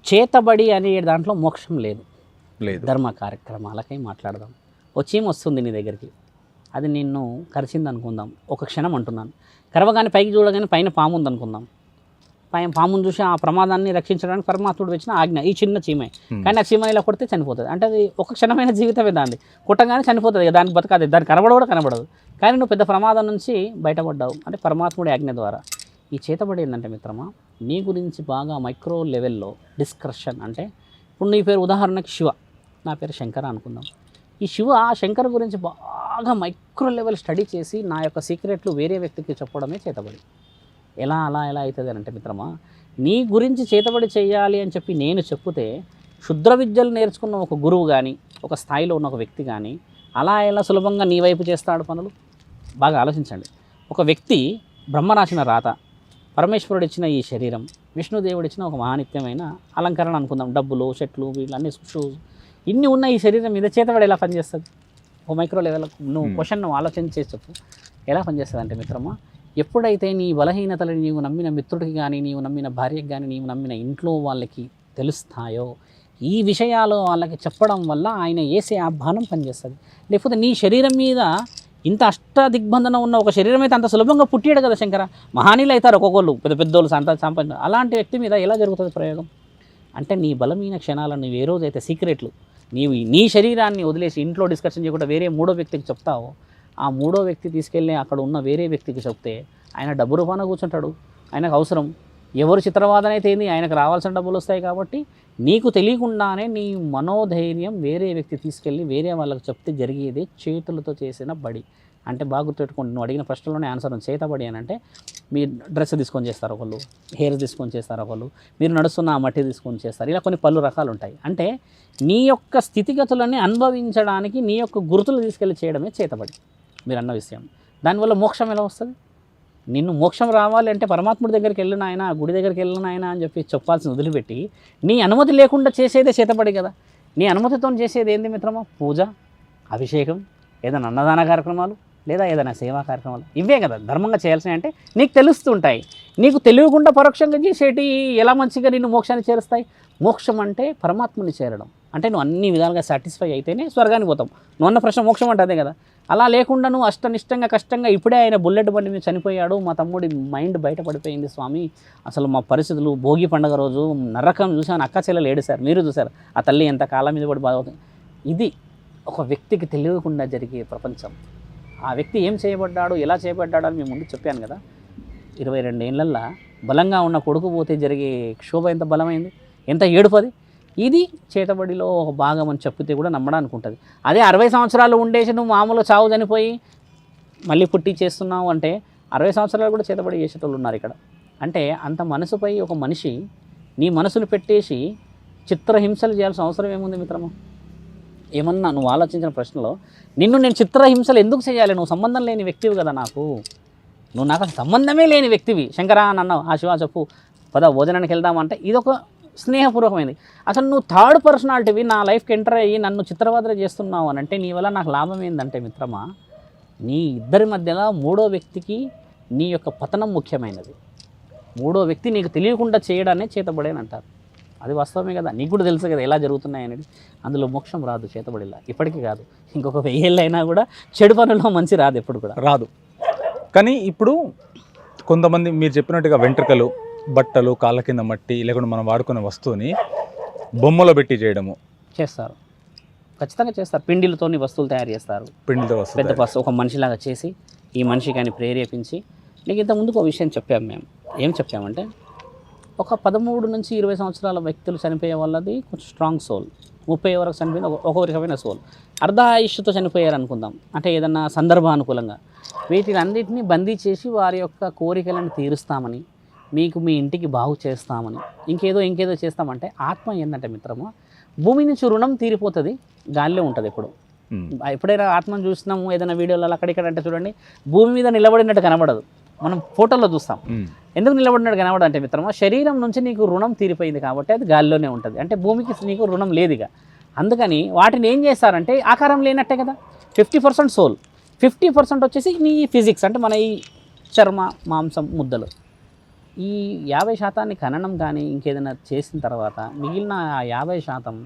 చేతబడి అనే దాంట్లో మోక్షం లేదు. లేదు. ధర్మ కార్యక్రమాలకై మాట్లాడదాం. వచ్చేం వస్తుంది నీ దగ్గరికి, అది నిన్ను కరిచింది అనుకుందాం. ఒక క్షణం అంటున్నాను, కరవగానే పైకి చూడగానే పైన పాము ఉంది అనుకుందాం. పైన పామును చూసి ఆ ప్రమాదాన్ని రక్షించడానికి పరమాత్ముడు వచ్చిన ఆజ్ఞ ఈ చిన్న చీమే. కానీ ఆ చీమ ఇలా కొడితే చనిపోతుంది. అంటే అది ఒక క్షణమైన జీవితమే, దాన్ని కొట్టగానే చనిపోతుంది. దానికి బతకదు, దానికి కనబడదు. కానీ నువ్వు పెద్ద ప్రమాదం నుంచి బయటపడ్డావు అంటే పరమాత్ముడి ఆజ్ఞ ద్వారా. ఈ చేతబడి ఏంటంటే మిత్రమా, నీ గురించి బాగా మైక్రో లెవెల్లో డిస్కషన్. అంటే ఇప్పుడు నీ పేరు ఉదాహరణకి శివ, నా పేరు శంకర అనుకుందాం. ఈ శంకర్ గురించి బాగా మైక్రో లెవెల్ స్టడీ చేసి నా యొక్క సీక్రెట్లు వేరే వ్యక్తికి చెప్పడమే చేతబడి. ఎలా అవుతుంది అని అంటే మిత్రమా, నీ గురించి చేతబడి చేయాలి అని చెప్పి నేను చెప్తే క్షుద్ర విద్యలు నేర్చుకున్న ఒక గురువు కానీ, ఒక స్థాయిలో ఉన్న ఒక వ్యక్తి కానీ ఎలా సులభంగా నీ వైపు చేస్తాడు పనులు? బాగా ఆలోచించండి. ఒక వ్యక్తి బ్రహ్మ రాసిన రాత, పరమేశ్వరుడు ఇచ్చిన ఈ శరీరం, విష్ణుదేవుడు ఇచ్చిన ఒక మహానిత్యమైన అలంకరణ అనుకుందాం, డబ్బులు, చెట్లు, వీళ్ళన్నీ షూస్, ఇన్ని ఉన్న ఈ శరీరం మీద చేతబడి ఎలా పనిచేస్తుంది? ఒక మైక్రో లెవెల్ నువ్వు క్వశ్చన్ ఆలోచన చేసి చెప్పు, ఎలా పనిచేస్తుంది అంటే మిత్రమా, ఎప్పుడైతే నీ బలహీనతలు నీవు నమ్మిన మిత్రుడికి కానీ, నీవు నమ్మిన భార్యకి కానీ, నీవు నమ్మిన ఇంట్లో వాళ్ళకి తెలుస్తాయో, ఈ విషయాలు వాళ్ళకి చెప్పడం వల్ల ఆయన వేసే ఆ బాణం పనిచేస్తుంది. లేకపోతే నీ శరీరం మీద ఇంత అష్టదిగ్బంధన ఉన్న ఒక శరీరం అయితే అంత సులభంగా పుట్టాడు కదా శంకర. మహానీయులు అవుతారు ఒక్కొక్కళ్ళు, పెద్దోళ్ళు సంపాదించారు. అలాంటి వ్యక్తి మీద ఎలా జరుగుతుంది ప్రయోగం? అంటే నీ బలమైన క్షణాలను నువ్వు ఏ రోజైతే సీక్రెట్లు నీవు నీ శరీరాన్ని వదిలేసి ఇంట్లో డిస్కషన్ చేయకుండా వేరే మూడో వ్యక్తికి చెప్తావో, ఆ మూడో వ్యక్తి తీసుకెళ్ళి అక్కడ ఉన్న వేరే వ్యక్తికి చెప్తే ఆయన డబ్బు రూపాన కూర్చుంటాడు. ఆయనకు అవసరం ఎవరు చిత్రవాదన అయితే ఏంది, ఆయనకు రావాల్సిన డబ్బులు వస్తాయి. కాబట్టి నీకు తెలియకుండానే నీ మనోధైర్యం వేరే వ్యక్తి తీసుకెళ్ళి వేరే వాళ్ళకి చెప్తే జరిగేది చేతులతో చేసిన బడి. అంటే బాగా గుర్తుపెట్టుకోండి, నువ్వు అడిగిన ప్రశ్నలోనే ఆన్సర్ ఉంది. చేతబడి అని అంటే మీ డ్రెస్ తీసుకొని చేస్తారు ఒకళ్ళు, హెయిర్ తీసుకొని చేస్తారు ఒకళ్ళు, మీరు నడుస్తున్న ఆ మట్టి తీసుకొని చేస్తారు. ఇలా కొన్ని పలు రకాలు ఉంటాయి. అంటే నీ యొక్క స్థితిగతులని అనుభవించడానికి నీ యొక్క గుర్తులు తీసుకెళ్ళి చేయడమే చేతబడి. మీరు అన్న విషయం, దానివల్ల మోక్షం ఎలా వస్తుంది? నిన్ను మోక్షం రావాలి అంటే పరమాత్ముడి దగ్గరికి వెళ్ళిన ఆయన, గుడి దగ్గరికి వెళ్ళిన ఆయన అని చెప్పి చెప్పాల్సిన వదిలిపెట్టి నీ అనుమతి లేకుండా చేసేదే చేతబడి కదా. నీ అనుమతితో చేసేది ఏంది మిత్రమా? పూజ, అభిషేకం, ఏదైనా అన్నదాన కార్యక్రమాలు, లేదా ఏదైనా సేవా కార్యక్రమాలు, ఇవే కదా ధర్మంగా చేయాల్సినవి. అంటే నీకు తెలుస్తుంటాయి. నీకు తెలియకుండా పరోక్షంగా చేసేటి ఎలా మంచిగా నిన్ను మోక్షాన్ని చేరుస్తాయి? మోక్షం అంటే పరమాత్మని చేరడం. అంటే నువ్వు అన్ని విధాలుగా సాటిస్ఫై అయితేనే స్వర్గానికి పోతాం. నువ్వు అన్న ప్రశ్న మోక్షం అంటే అదే కదా. అలా లేకుండా నువ్వు అష్టనిష్టంగా కష్టంగా, ఇప్పుడే ఆయన బుల్లెట్ బండి మీద చనిపోయాడు, మా తమ్ముడి మైండ్ బయటపడిపోయింది స్వామి, అసలు మా పరిస్థితులు, భోగి పండుగ రోజు నరకం చూసాను, అక్క చెల్లెలు ఏడుసారు, మీరు చూసారు, ఆ తల్లి ఎంత కాలం మీద పడి బాధవుతుంది. ఇది ఒక వ్యక్తికి తెలియకుండా జరిగే ప్రపంచం. ఆ వ్యక్తి ఏం చేయబడ్డాడు, ఎలా చేయబడ్డాడు అని మేము ముందు చెప్పాను కదా. 22 ఏళ్ళల్లో బలంగా ఉన్న కొడుకు పోతే జరిగే క్షోభ ఎంత బలమైంది, ఎంత ఏడుపది. ఇది చేతబడిలో ఒక భాగం అని చెప్పితే కూడా నమ్మడానికి ఉంటుంది. అదే 60 సంవత్సరాలు ఉండేసి నువ్వు మామూలు చావు చనిపోయి మళ్ళీ పుట్టి చేస్తున్నావు అంటే 60 సంవత్సరాలు కూడా చేతబడి చేసేటోళ్ళు ఉన్నారు ఇక్కడ. అంటే అంత మనసుపై ఒక మనిషి నీ మనసును పెట్టేసి చిత్రహింసలు చేయాల్సిన అవసరం ఏముంది మిత్రమా? ఏమన్నా నువ్వు ఆలోచించిన ప్రశ్నలో నిన్ను నేను చిత్రహింసలు ఎందుకు చేయాలి? నువ్వు సంబంధం లేని వ్యక్తివి కదా నాకు, నువ్వు నాకు సంబంధమే లేని వ్యక్తివి. శంకరా అని అన్నావు, ఆ శివ చెప్పు పద భోజనానికి వెళ్దామంటే ఇదొక స్నేహపూర్వకమైంది. అసలు నువ్వు థర్డ్ పర్సనాలిటీవి నా లైఫ్కి ఎంటర్ అయ్యి నన్ను చిత్రవద్ర చేస్తున్నావు అని అంటే నీ వల్ల నాకు లాభం ఏంటంటే మిత్రమా, నీ ఇద్దరి మధ్యలో మూడో వ్యక్తికి నీ యొక్క పతనం ముఖ్యమైనది. మూడో వ్యక్తి నీకు తెలియకుండా చేయడాన్ని చేతబడేని అంటారు. అది వాస్తవమే కదా, నీకు కూడా తెలుసు కదా ఎలా జరుగుతున్నాయి అనేది. అందులో మోక్షం రాదు చేతబడిలా, ఇప్పటికీ కాదు, ఇంకొక 1000 ఏళ్ళు అయినా కూడా చెడు పనుల్లో మంచి రాదు, ఎప్పుడు కూడా రాదు. కానీ ఇప్పుడు కొంతమంది మీరు చెప్పినట్టుగా వెంట్రుకలు, బట్టలు, కాళ్ళ కింద మట్టి, లేకుండా మనం వాడుకునే వస్తువుని బొమ్మలో పెట్టి చేయడము చేస్తారు, ఖచ్చితంగా చేస్తారు. పిండిలతోని వస్తువులు తయారు చేస్తారు, పిండితో వస్తువు పెద్ద వస్తువు ఒక మనిషిలాగా చేసి ఈ మనిషి కానీ ప్రేరేపించి. నీకు ఇంత ముందుకు ఒక విషయం చెప్పాము మేము. ఏం చెప్పామంటే ఒక 13 నుంచి 20 సంవత్సరాల వ్యక్తులు చనిపోయే వాళ్ళది కొంచెం స్ట్రాంగ్ సోల్, 30 వరకు చనిపోయింది ఒక రకమైన సోల్, అర్ధ ఆయుష్తో చనిపోయారు అనుకుందాం. అంటే ఏదన్నా సందర్భానుకూలంగా వీటిలన్నింటినీ బందీ చేసి వారి యొక్క కోరికలను తీరుస్తామని, మీకు మీ ఇంటికి బాగు చేస్తామని, ఇంకేదో చేస్తామంటే ఆత్మ ఏంటంటే మిత్రమా, భూమి నుంచి రుణం తీరిపోతుంది, గాలిలో ఉంటుంది ఎప్పుడు. ఎప్పుడైనా ఆత్మను చూసినాము ఏదైనా వీడియోలలో అక్కడిక్కడ అంటే చూడండి, భూమి మీద నిలబడినట్టు కనబడదు, మనం ఫోటోలో చూస్తాం. ఎందుకు నిలబడినట్టు కనబడదు అంటే మిత్రమా, శరీరం నుంచి నీకు రుణం తీరిపోయింది కాబట్టి అది గాలిలోనే ఉంటుంది. అంటే భూమికి నీకు రుణం లేదుగా. అందుకని వాటిని ఏం చేస్తారంటే ఆకారం లేనట్టే కదా, 50% సోల్, 50% వచ్చేసి నీ ఫిజిక్స్ అంటే మన ఈ చర్మ మాంసం ముద్దలు. ఈ 50% ఖననం కానీ ఇంకేదైనా చేసిన తర్వాత మిగిలిన ఆ 50%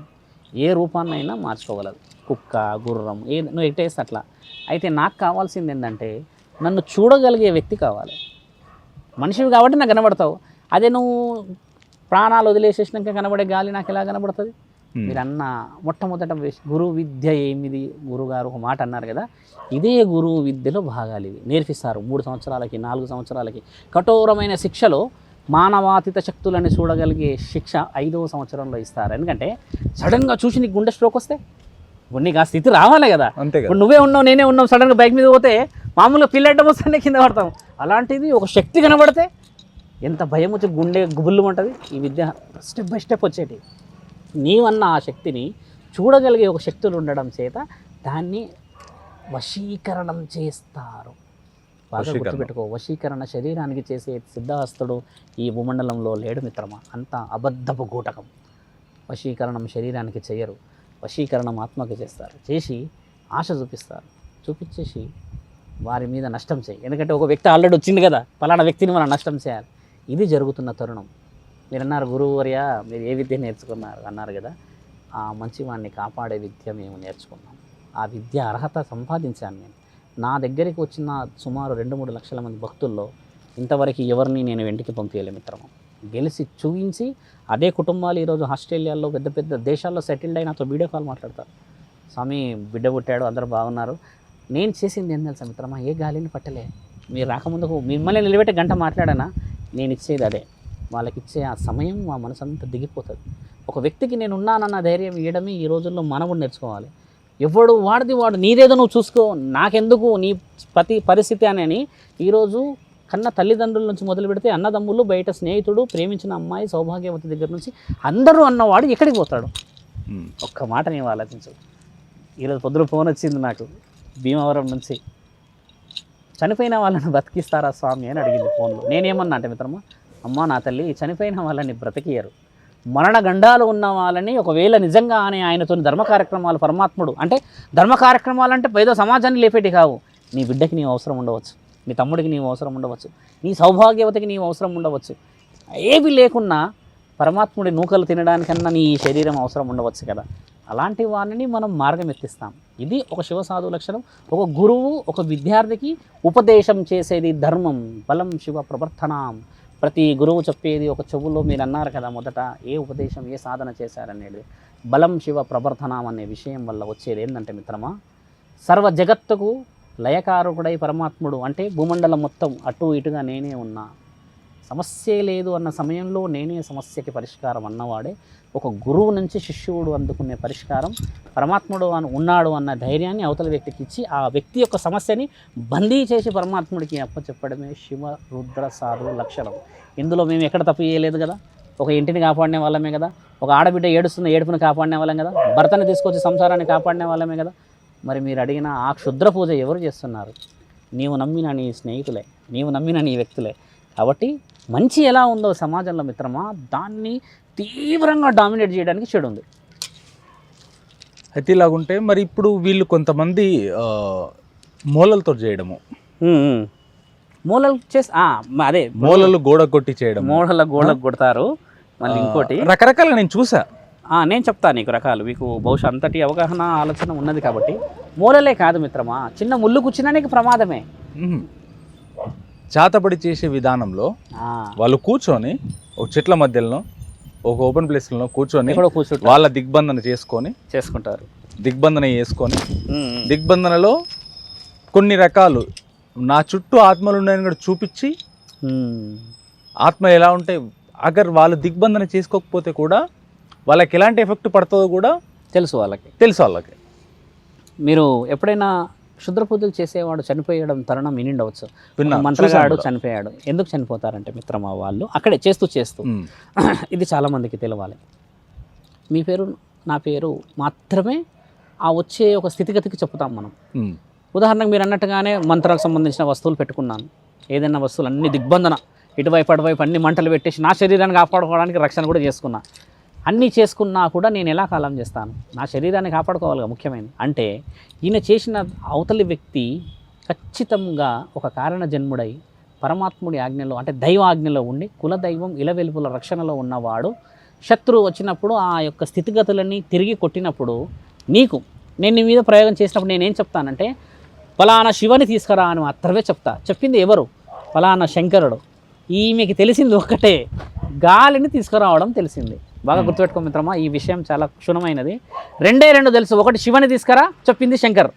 ఏ రూపాన్నైనా మార్చుకోగలదు. కుక్క, గుర్రం, నువ్వు ఎట్టేస్తే అట్లా. అయితే నాకు కావాల్సింది ఏంటంటే నన్ను చూడగలిగే వ్యక్తి కావాలి. మనిషివి కాబట్టి నాకు కనబడతావు. అదే నువ్వు ప్రాణాలు వదిలేసేసినాక కనబడే గాలి నాకు ఎలా కనబడుతుంది? మీరు అన్న మొట్టమొదట గురువు విద్య ఏమిది? గురుగారు ఒక మాట అన్నారు కదా, ఇదే గురువు విద్యలో భాగాలు ఇవి నేర్పిస్తారు. 3 సంవత్సరాలకి 4 సంవత్సరాలకి కఠోరమైన శిక్షలో మానవాతీత శక్తులని చూడగలిగే శిక్ష 5వ సంవత్సరంలో ఇస్తారు. ఎందుకంటే సడన్గా చూసి నీకు గుండె స్ట్రోక్ వస్తే ఇప్పుడు నీకు ఆ స్థితి రావాలి కదా. ఇప్పుడు నువ్వే ఉన్నావు, నేనే ఉన్నావు, సడన్గా బైక్ మీద పోతే మామూలుగా పిల్లడ్డం వస్తే కింద పడతాం. అలాంటిది ఒక శక్తి కనబడితే ఎంత భయం వచ్చి గుండె గుబుల్లు ఉంటుంది. ఈ విద్య స్టెప్ బై స్టెప్ వచ్చేటి. నీవన్న ఆ శక్తిని చూడగలిగే ఒక శక్తులు ఉండడం చేత దాన్ని వశీకరణం చేస్తారు. బాగా గుర్తుపెట్టుకో, వశీకరణ శరీరానికి చేసే సిద్ధహస్తుడు ఈ భూమండలంలో లేడు మిత్రమా. అంత అబద్ధపు గూటకం. వశీకరణం శరీరానికి చేయరు, వశీకరణం ఆత్మకి చేస్తారు. చేసి ఆశ చూపిస్తారు, చూపించేసి వారి మీద నష్టం చేయి. ఎందుకంటే ఒక వ్యక్తి ఆల్రెడీ వచ్చింది కదా, పలానా వ్యక్తిని మనం నష్టం చేయాలి. ఇది జరుగుతున్న తరుణం. మీరు అన్నారు గురువువర్య మీరు ఏ విద్య నేర్చుకున్నారు అన్నారు కదా, ఆ మంచివాడిని కాపాడే విద్య మేము నేర్చుకున్నాం. ఆ విద్య అర్హత సంపాదించాను నేను. నా దగ్గరికి వచ్చిన సుమారు 2-3 లక్షల మంది భక్తుల్లో ఇంతవరకు ఎవరిని నేను వెంటికి పంపించలే మిత్రమా. గెలిచి చూపించి అదే కుటుంబాలు ఈరోజు ఆస్ట్రేలియాలో పెద్ద పెద్ద దేశాల్లో సెటిల్డ్ అయిన నాతో వీడియో కాల్ మాట్లాడతారు. స్వామి బిడ్డ పుట్టాడు, అందరూ బాగున్నారు. నేను చేసింది ఏం తెలుసా మిత్రమా, ఏ గాలిని పట్టలే. మీరు రాకముందుకు మిమ్మల్ని నిలబెట్టే గంట మాట్లాడానా, నేను ఇచ్చేది అదే. వాళ్ళకి ఇచ్చే ఆ సమయం మా మనసు అంతా దిగిపోతుంది. ఒక వ్యక్తికి నేను ఉన్నానన్న ధైర్యం ఇవ్వడమే ఈ రోజుల్లో మనవుడు నేర్చుకోవాలి. ఎవడు వాడిది వాడు, నీదేదో నువ్వు చూసుకో, నాకెందుకు నీ పరిస్థితి అని ఈరోజు కన్న తల్లిదండ్రుల నుంచి మొదలు పెడితే అన్నదమ్ములు, బయట స్నేహితుడు, ప్రేమించిన అమ్మాయి, సౌభాగ్యవతి దగ్గర నుంచి అందరూ అన్నవాడు ఎక్కడికి పోతాడు? ఒక్క మాట నేను ఆలోచించు. ఈరోజు పొద్దున ఫోన్ వచ్చింది నాకు భీమవరం నుంచి, చనిపోయిన వాళ్ళని బతికిస్తారా స్వామి అని అడిగింది ఫోన్లో. నేనేమన్నా అంటే మిత్రమా, అమ్మ నా తల్లి చనిపోయిన వాళ్ళని బ్రతికియరు, మరణ గండాలు ఉన్న వాళ్ళని ఒకవేళ నిజంగా అని ఆయనతో ధర్మ కార్యక్రమాలు పరమాత్ముడు అంటే ధర్మ కార్యక్రమాలు అంటే ఏదో సమాజాన్ని లేపేటి కావు. నీ బిడ్డకి నీవు అవసరం ఉండవచ్చు, నీ తమ్ముడికి నీవు అవసరం ఉండవచ్చు, నీ సౌభాగ్యవతికి నీవు అవసరం ఉండవచ్చు. ఏవి లేకున్నా పరమాత్ముడి నూకలు తినడానికన్నా నీ శరీరం అవసరం ఉండవచ్చు కదా. అలాంటి వారిని మనం మార్గం ఎత్తిస్తాం. ఇది ఒక శివసాధు లక్షణం. ఒక గురువు ఒక విద్యార్థికి ఉపదేశం చేసేది ధర్మం. బలం శివ ప్రవర్తనాం. ప్రతి గురువు చెప్పేది ఒక చెవులో మీరు అన్నారు కదా మొదట, ఏ ఉపదేశం ఏ సాధన చేశారనేది బలం శివ ప్రవర్తనం అనే విషయం వల్ల వచ్చేది ఏంటంటే మిత్రమా, సర్వ జగత్తుకు లయకారకుడై పరమాత్ముడు అంటే భూమండలం మొత్తం అటు ఇటుగా నేనే ఉన్నా, సమస్యే లేదు అన్న సమయంలో నేనే సమస్యకి పరిష్కారం అన్నవాడే ఒక గురువు నుంచి శిష్యుడు అందుకునే పరిష్కారం. పరమాత్ముడు ఉన్నాడు అన్న ధైర్యాన్ని అవతల వ్యక్తికి ఇచ్చి ఆ వ్యక్తి యొక్క సమస్యని బందీ చేసి పరమాత్ముడికి అప్పచెప్పడమే శివ రుద్ర సాధు లక్షణం. ఇందులో మేము ఎక్కడ తప్పు చేయలేదు కదా. ఒక ఇంటిని కాపాడిన వాళ్ళమే కదా, ఒక ఆడబిడ్డ ఏడుస్తున్న ఏడుపుని కాపాడిన వాళ్ళం కదా, భర్తని తీసుకొచ్చి సంసారాన్ని కాపాడిన వాళ్ళమే కదా. మరి మీరు అడిగిన ఆ క్షుద్ర పూజ ఎవరు చేస్తున్నారు? నీవు నమ్మిన నీ స్నేహితులే, నీవు నమ్మిన నీ వ్యక్తులే. కాబట్టి మంచి ఎలా ఉందో సమాజంలో మిత్రమా, దాన్ని తీవ్రంగా డామినేట్ చేయడానికి చెడు ఉంది. అయితే ఇలాగుంటే మరి ఇప్పుడు వీళ్ళు కొంతమంది మూలలతో చేయడము, మూలలు చేసి అదే మూలలు గోడ కొట్టి చేయడం, మూలల గోడకు కొడతారు. మళ్ళీ ఇంకోటి రకరకాలుగా నేను చూసా. నేను చెప్తాను నీకు రకాలు, మీకు బహుశా అంతటి అవగాహన ఆలోచన ఉన్నది కాబట్టి. మూలలే కాదు మిత్రమా, చిన్న ముళ్ళు కూర్చున్నా నీకు ప్రమాదమే. చాతపడి చేసే విధానంలో వాళ్ళు కూర్చొని ఒక చెట్ల మధ్యలో ఒక ఓపెన్ ప్లేస్లో కూర్చొని వాళ్ళ దిగ్బంధన చేసుకుంటారు. దిగ్బంధన చేసుకొని దిగ్బంధనలో కొన్ని రకాలు నా చుట్టూ ఆత్మలు ఉన్నాయని కూడా చూపించి, ఆత్మ ఎలా ఉంటే అగర్ వాళ్ళు దిగ్బంధన చేసుకోకపోతే కూడా వాళ్ళకి ఎలాంటి ఎఫెక్ట్ పడుతుందో కూడా తెలుసు వాళ్ళకి. మీరు ఎప్పుడైనా క్షుద్ర పూజలు చేసేవాడు చనిపోయడం తరుణం వినిండవచ్చు. మంత్రగాడు చనిపోయాడు. ఎందుకు చనిపోతారంటే మిత్రమా, వాళ్ళు అక్కడే చేస్తూ ఇది చాలామందికి తెలవాలి. మీ పేరు నా పేరు మాత్రమే ఆ వచ్చే ఒక స్థితిగతికి చెప్తాం మనం. ఉదాహరణకు మీరు అన్నట్టుగానే మంత్రాలకు సంబంధించిన వస్తువులు పెట్టుకున్నాను. ఏదైనా వస్తువులు అన్ని దిగ్బంధన, ఇటువైపు అటువైపు అన్ని మంటలు పెట్టేసి నా శరీరాన్ని కాపాడుకోవడానికి రక్షణ కూడా చేసుకున్నా. అన్నీ చేసుకున్నా కూడా నేను ఎలా కాలం చేస్తాను? నా శరీరాన్ని కాపాడుకోవాలిగా ముఖ్యమైనది. అంటే ఈయన చేసిన అవతలి వ్యక్తి ఖచ్చితంగా ఒక కారణ జన్ముడై పరమాత్ముడి ఆజ్ఞలో అంటే దైవ ఆజ్ఞలో ఉండి కులదైవం ఇలవెలుపుల రక్షణలో ఉన్నవాడు శత్రువు వచ్చినప్పుడు ఆ యొక్క స్థితిగతులన్నీ తిరిగి కొట్టినప్పుడు నీకు నేను నీ మీద ప్రయోగం చేసినప్పుడు నేనేం చెప్తానంటే ఫలానా శివని తీసుకురా అని మాత్రమే చెప్తా. చెప్పింది ఎవరు? ఫలానా శంకరుడు. ఈమెకి తెలిసింది ఒకటే, గాలిని తీసుకురావడం తెలిసింది. బాగా గుర్తుపెట్టుకో మిత్రమా, ఈ విషయం చాలా క్షుణమైనది. రెండు తెలుసు. ఒకటి శివని తీసుకురా చెప్పింది శంకర్,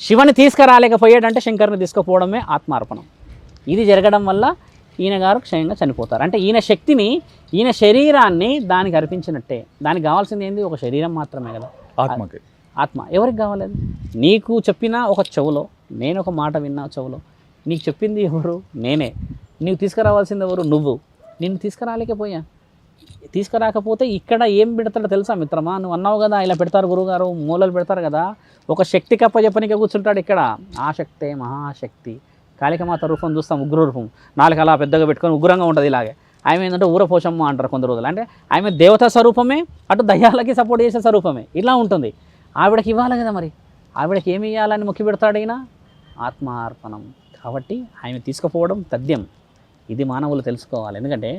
శివని తీసుకురాలేకపోయాడంటే శంకర్ని తీసుకుపోవడమే ఆత్మార్పణం. ఇది జరగడం వల్ల ఈయన గారు క్షయంగా చనిపోతారు. అంటే ఈయన శక్తిని, ఈయన శరీరాన్ని దానికి అర్పించినట్టే. దానికి కావాల్సింది ఏంది? ఒక శరీరం మాత్రమే కదా. ఆత్మకి ఆత్మ ఎవరికి కావాలేదు? నీకు చెప్పిన ఒక చెవులో, నేను ఒక మాట విన్నా చెవులో, నీకు చెప్పింది ఎవరు? నేనే. నీకు తీసుకురావాల్సింది ఎవరు? నువ్వు. నిన్ను తీసుకురాలేకపోయా. తీసుకురాకపోతే ఇక్కడ ఏం పెడతాడో తెలుసా మిత్రమా? నువ్వు అన్నావు కదా ఇలా పెడతారు గురువుగారు, మూలలు పెడతారు కదా. ఒక శక్తి కప్ప చెప్పనికే కూర్చుంటాడు ఇక్కడ. ఆ శక్తే మహాశక్తి. కాళికమాత రూపం చూస్తాం, ఉగ్ర రూపం. నాలుగు అలా పెద్దగా పెట్టుకొని ఉగ్రంగా ఉంటుంది. ఇలాగే ఆమె ఏంటంటే ఊరపోషమ్మ అంటారు కొంత రోజులు. అంటే ఆమె దేవతా స్వరూపమే, అటు దయ్యాలకి సపోర్ట్ చేసే స్వరూపమే. ఇలా ఉంటుంది. ఆవిడకి ఇవ్వాలి కదా, మరి ఆవిడకి ఏమి ఇవ్వాలని మొక్కి పెడతాడు ఈయన? ఆత్మార్పణం. కాబట్టి ఆమె తీసుకుపోవడం తథ్యం. ఇది మానవులు తెలుసుకోవాలి. ఎందుకంటే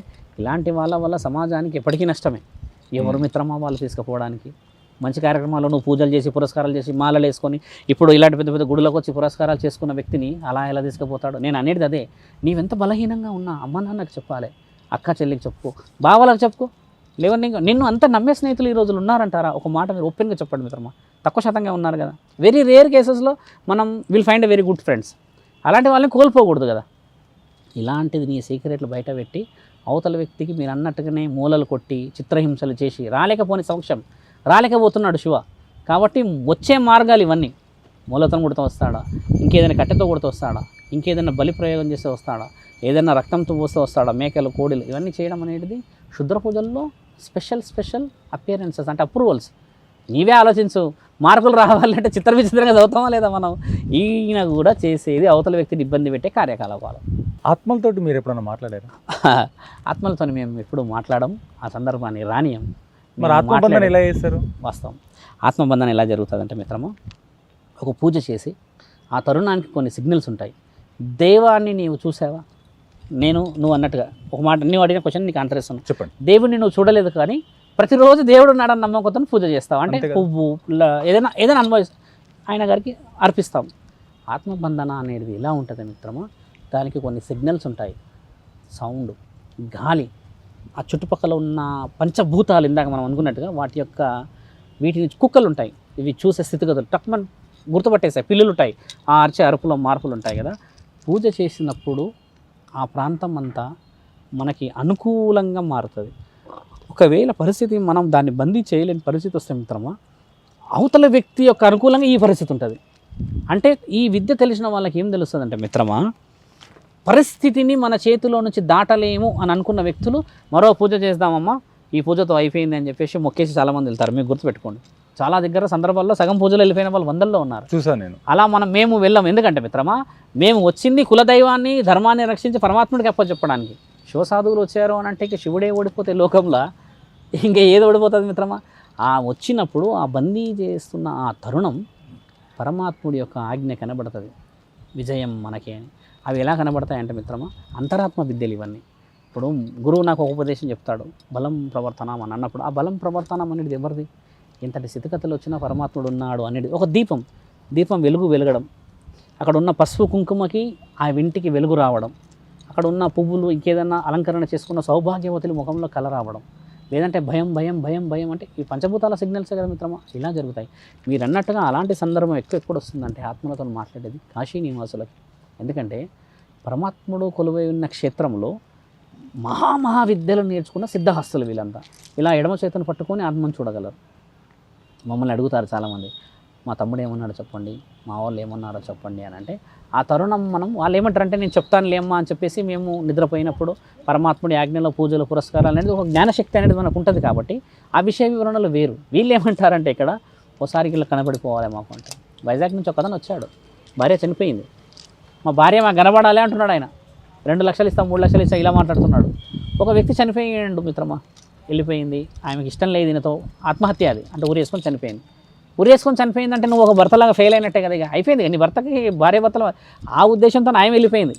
ఇలాంటి వాళ్ళ వల్ల సమాజానికి ఎప్పటికీ నష్టమే. ఎవరు మిత్రమా వాళ్ళు తీసుకుపోవడానికి? మంచి కార్యక్రమాల్లో నువ్వు పూజలు చేసి పురస్కారాలు చేసి మాలలు వేసుకొని ఇప్పుడు ఇలాంటి పెద్ద పెద్ద గుడులకు వచ్చి పురస్కారాలు చేసుకున్న వ్యక్తిని అలా ఎలా తీసుకుపోతాడు? నేను అనేది అదే. నీవెంత బలహీనంగా ఉన్నా అమ్మ నాన్నకు చెప్పాలి, అక్క చెల్లికి చెప్పుకో, బావలకు చెప్పుకో. లేవని నిన్ను అంత నమ్మే స్నేహితులు ఈ రోజులు ఉన్నారంటారా? ఒక మాట మీరు ఓపెన్గా చెప్పండి మిత్రమా. తక్కువ శాతంగా ఉన్నారు కదా. వెరీ రేర్ కేసెస్లో మనం will find a very good friends. అలాంటి వాళ్ళని కోల్పోకూడదు కదా. ఇలాంటిది నీ సీక్రెట్లు బయట పెట్టి అవతల వ్యక్తికి మీరు అన్నట్టుగానే మూలలు కొట్టి చిత్రహింసలు చేసి రాలేకపోతున్నాడు శివ. కాబట్టి వచ్చే మార్గాలు ఇవన్నీ. మూలతో కొడుతూ వస్తాడా, ఇంకేదైనా కట్టెతో కొడుతూ వస్తాడా, ఇంకేదైనా బలి ప్రయోగం చేస్తే వస్తాడా, ఏదైనా రక్తంతో పోస్తే వస్తాడా, మేకలు కోడిలు ఇవన్నీ చేయడం అనేది శుద్ర పూజల్లో స్పెషల్ అపియరెన్సెస్ అంటే అప్రూవల్స్. నీవే ఆలోచించు. మార్కులు రావాలంటే విచిత్రంగా చదువుతామా లేదా మనం? ఈయన కూడా చేసేది అవతల వ్యక్తిని ఇబ్బంది పెట్టే కార్యకలాపాలు. ఆత్మలతోటి మీరు ఎప్పుడన్నా మాట్లాడారు? ఆత్మలతో మేము ఎప్పుడు మాట్లాడడం, ఆ సందర్భాన్ని రానియం. మరి ఆత్మబంధన ఎలా చేస్తారు? వాస్తవం ఆత్మబంధన ఎలా జరుగుతుందంటే మిత్రమా, ఒక పూజ చేసి ఆ తరుణానికి కొన్ని సిగ్నల్స్ ఉంటాయి. దైవాన్ని నీవు చూసావా? నువ్వు అన్నట్టుగా ఒక మాట, నువ్వు అడిగిన క్వశ్చన్ నీకు ఆన్సర్ ఇస్తున్నాను. చెప్పండి. దేవుడిని నువ్వు చూడలేదు కానీ ప్రతిరోజు దేవుడు ఉన్నాడని నమ్మకంతో పూజ చేస్తావు. అంటే పువ్వు ఏదైనా అనుభవిస్తావు, ఆయన గారికి అర్పిస్తాం. ఆత్మబంధన అనేది ఎలా ఉంటుంది మిత్రమా? దానికి కొన్ని సిగ్నల్స్ ఉంటాయి. సౌండ్, గాలి, ఆ చుట్టుపక్కల ఉన్న పంచభూతాలు ఇందాక మనం అనుకున్నట్టుగా వీటిని కుక్కలు ఉంటాయి, ఇవి చూసే స్థితిగతులు టక్మన్ గుర్తుపట్టేస్తాయి. పిల్లులు ఉంటాయి, ఆ అరిచే అరుపులో మార్పులు ఉంటాయి కదా. పూజ చేసినప్పుడు ఆ ప్రాంతం అంతా మనకి అనుకూలంగా మారుతుంది. ఒకవేళ పరిస్థితి మనం దాన్ని బందీ చేయలేని పరిస్థితి వస్తే మిత్రమా, అవతల వ్యక్తి యొక్క అనుకూలంగా ఈ పరిస్థితి ఉంటుంది. అంటే ఈ విద్య తెలిసిన వాళ్ళకి ఏం తెలుస్తుందంటే మిత్రమా, పరిస్థితిని మన చేతిలో నుంచి దాటలేము అని అనుకున్న వ్యక్తులు మరో పూజ చేద్దామమ్మా, ఈ పూజతో అయిపోయింది అని చెప్పేసి మొక్కేసి చాలామంది వెళ్తారు. మీరు గుర్తుపెట్టుకోండి, చాలా దగ్గర సందర్భాల్లో సగం పూజలు వెళ్ళిపోయిన వాళ్ళు వందల్లో ఉన్నారు. చూసాను నేను. అలా మేము వెళ్ళాం. ఎందుకంటే మిత్రమా, మేము వచ్చింది కులదైవాన్ని ధర్మాన్ని రక్షించి పరమాత్ముడికి అప్పచెప్పడానికి. శివసాధువులు వచ్చారు అని అంటే శివుడే ఓడిపోతే లోకంలో ఇంకా ఏది ఓడిపోతుంది మిత్రమా? వచ్చినప్పుడు ఆ బందీ చేస్తున్న ఆ తరుణం పరమాత్ముడి యొక్క ఆజ్ఞ కనబడుతుంది. విజయం మనకి అని. అవి ఎలా కనబడతాయంటే మిత్రమా, అంతరాత్మ విద్యలు ఇవన్నీ. ఇప్పుడు గురువు నాకు ఒక ఉపదేశం చెప్తాడు, బలం ప్రవర్తనం అని అన్నప్పుడు ఆ బలం ప్రవర్తనం అనేది ఎవరిది? ఇంతటి స్థితిగతులు వచ్చినా పరమాత్ముడు ఉన్నాడు అనేది ఒక దీపం వెలగడం, అక్కడ ఉన్న పసుపు కుంకుమకి ఆ ఇంటికి వెలుగు రావడం, అక్కడ ఉన్న పువ్వులు ఇంకేదన్నా అలంకరణ చేసుకున్న సౌభాగ్యవతులు ముఖంలో కల రావడం, లేదంటే భయం అంటే ఈ పంచభూతాల సిగ్నల్స్ కదా మిత్రమా, ఇలా జరుగుతాయి. మీరు అన్నట్టుగా అలాంటి సందర్భం ఎప్పుడు వస్తుందంటే ఆత్మలతో మాట్లాడేది కాశీ నివాసులకి. ఎందుకంటే పరమాత్ముడు కొలువై ఉన్న క్షేత్రంలో మహావిద్యలు నేర్చుకున్న సిద్ధహస్తులు వీళ్ళంతా. ఇలా ఎడమ చేతును పట్టుకొని ఆత్మను చూడగలరు. మమ్మల్ని అడుగుతారు చాలామంది, మా తమ్ముడు ఏమన్నాడో చెప్పండి, మా వాళ్ళు ఏమన్నారో చెప్పండి అని. అంటే ఆ తరుణం వాళ్ళు ఏమంటారంటే నేను చెప్తాను లేమ్మా అని చెప్పేసి మేము నిద్రపోయినప్పుడు పరమాత్ముడి ఆజ్ఞలో పూజలు పురస్కారాలు అనేది ఒక జ్ఞానశక్తి అనేది మనకు ఉంటుంది. కాబట్టి ఆ విషయ వివరణలు వేరు. వీళ్ళు ఏమంటారంటే ఇక్కడ ఓసారికి ఇలా కనబడిపోవాలి మాకు అంటే. వైజాగ్ నుంచి ఒకతను వచ్చాడు, భార్య చనిపోయింది, మా భార్య మాకు కనబడాలి అంటున్నాడు ఆయన. 2 లక్షలు ఇస్తాం 3 లక్షలు ఇస్తాం ఇలా మాట్లాడుతున్నాడు. ఒక వ్యక్తి చనిపోయాడు మిత్రమా, వెళ్ళిపోయింది, ఆమెకి ఇష్టం లేదు, దీనితో ఆత్మహత్య అది అంటే ఊరేసుకొని చనిపోయింది. ఉరేసుకొని చనిపోయిందంటే నువ్వు ఒక భర్తలాగా ఫెయిల్ అయినట్టే కదా, ఇక అయిపోయింది. నీ భర్తకి భార్య భర్తలు ఆ ఉద్దేశంతో ఆయన వెళ్ళిపోయింది.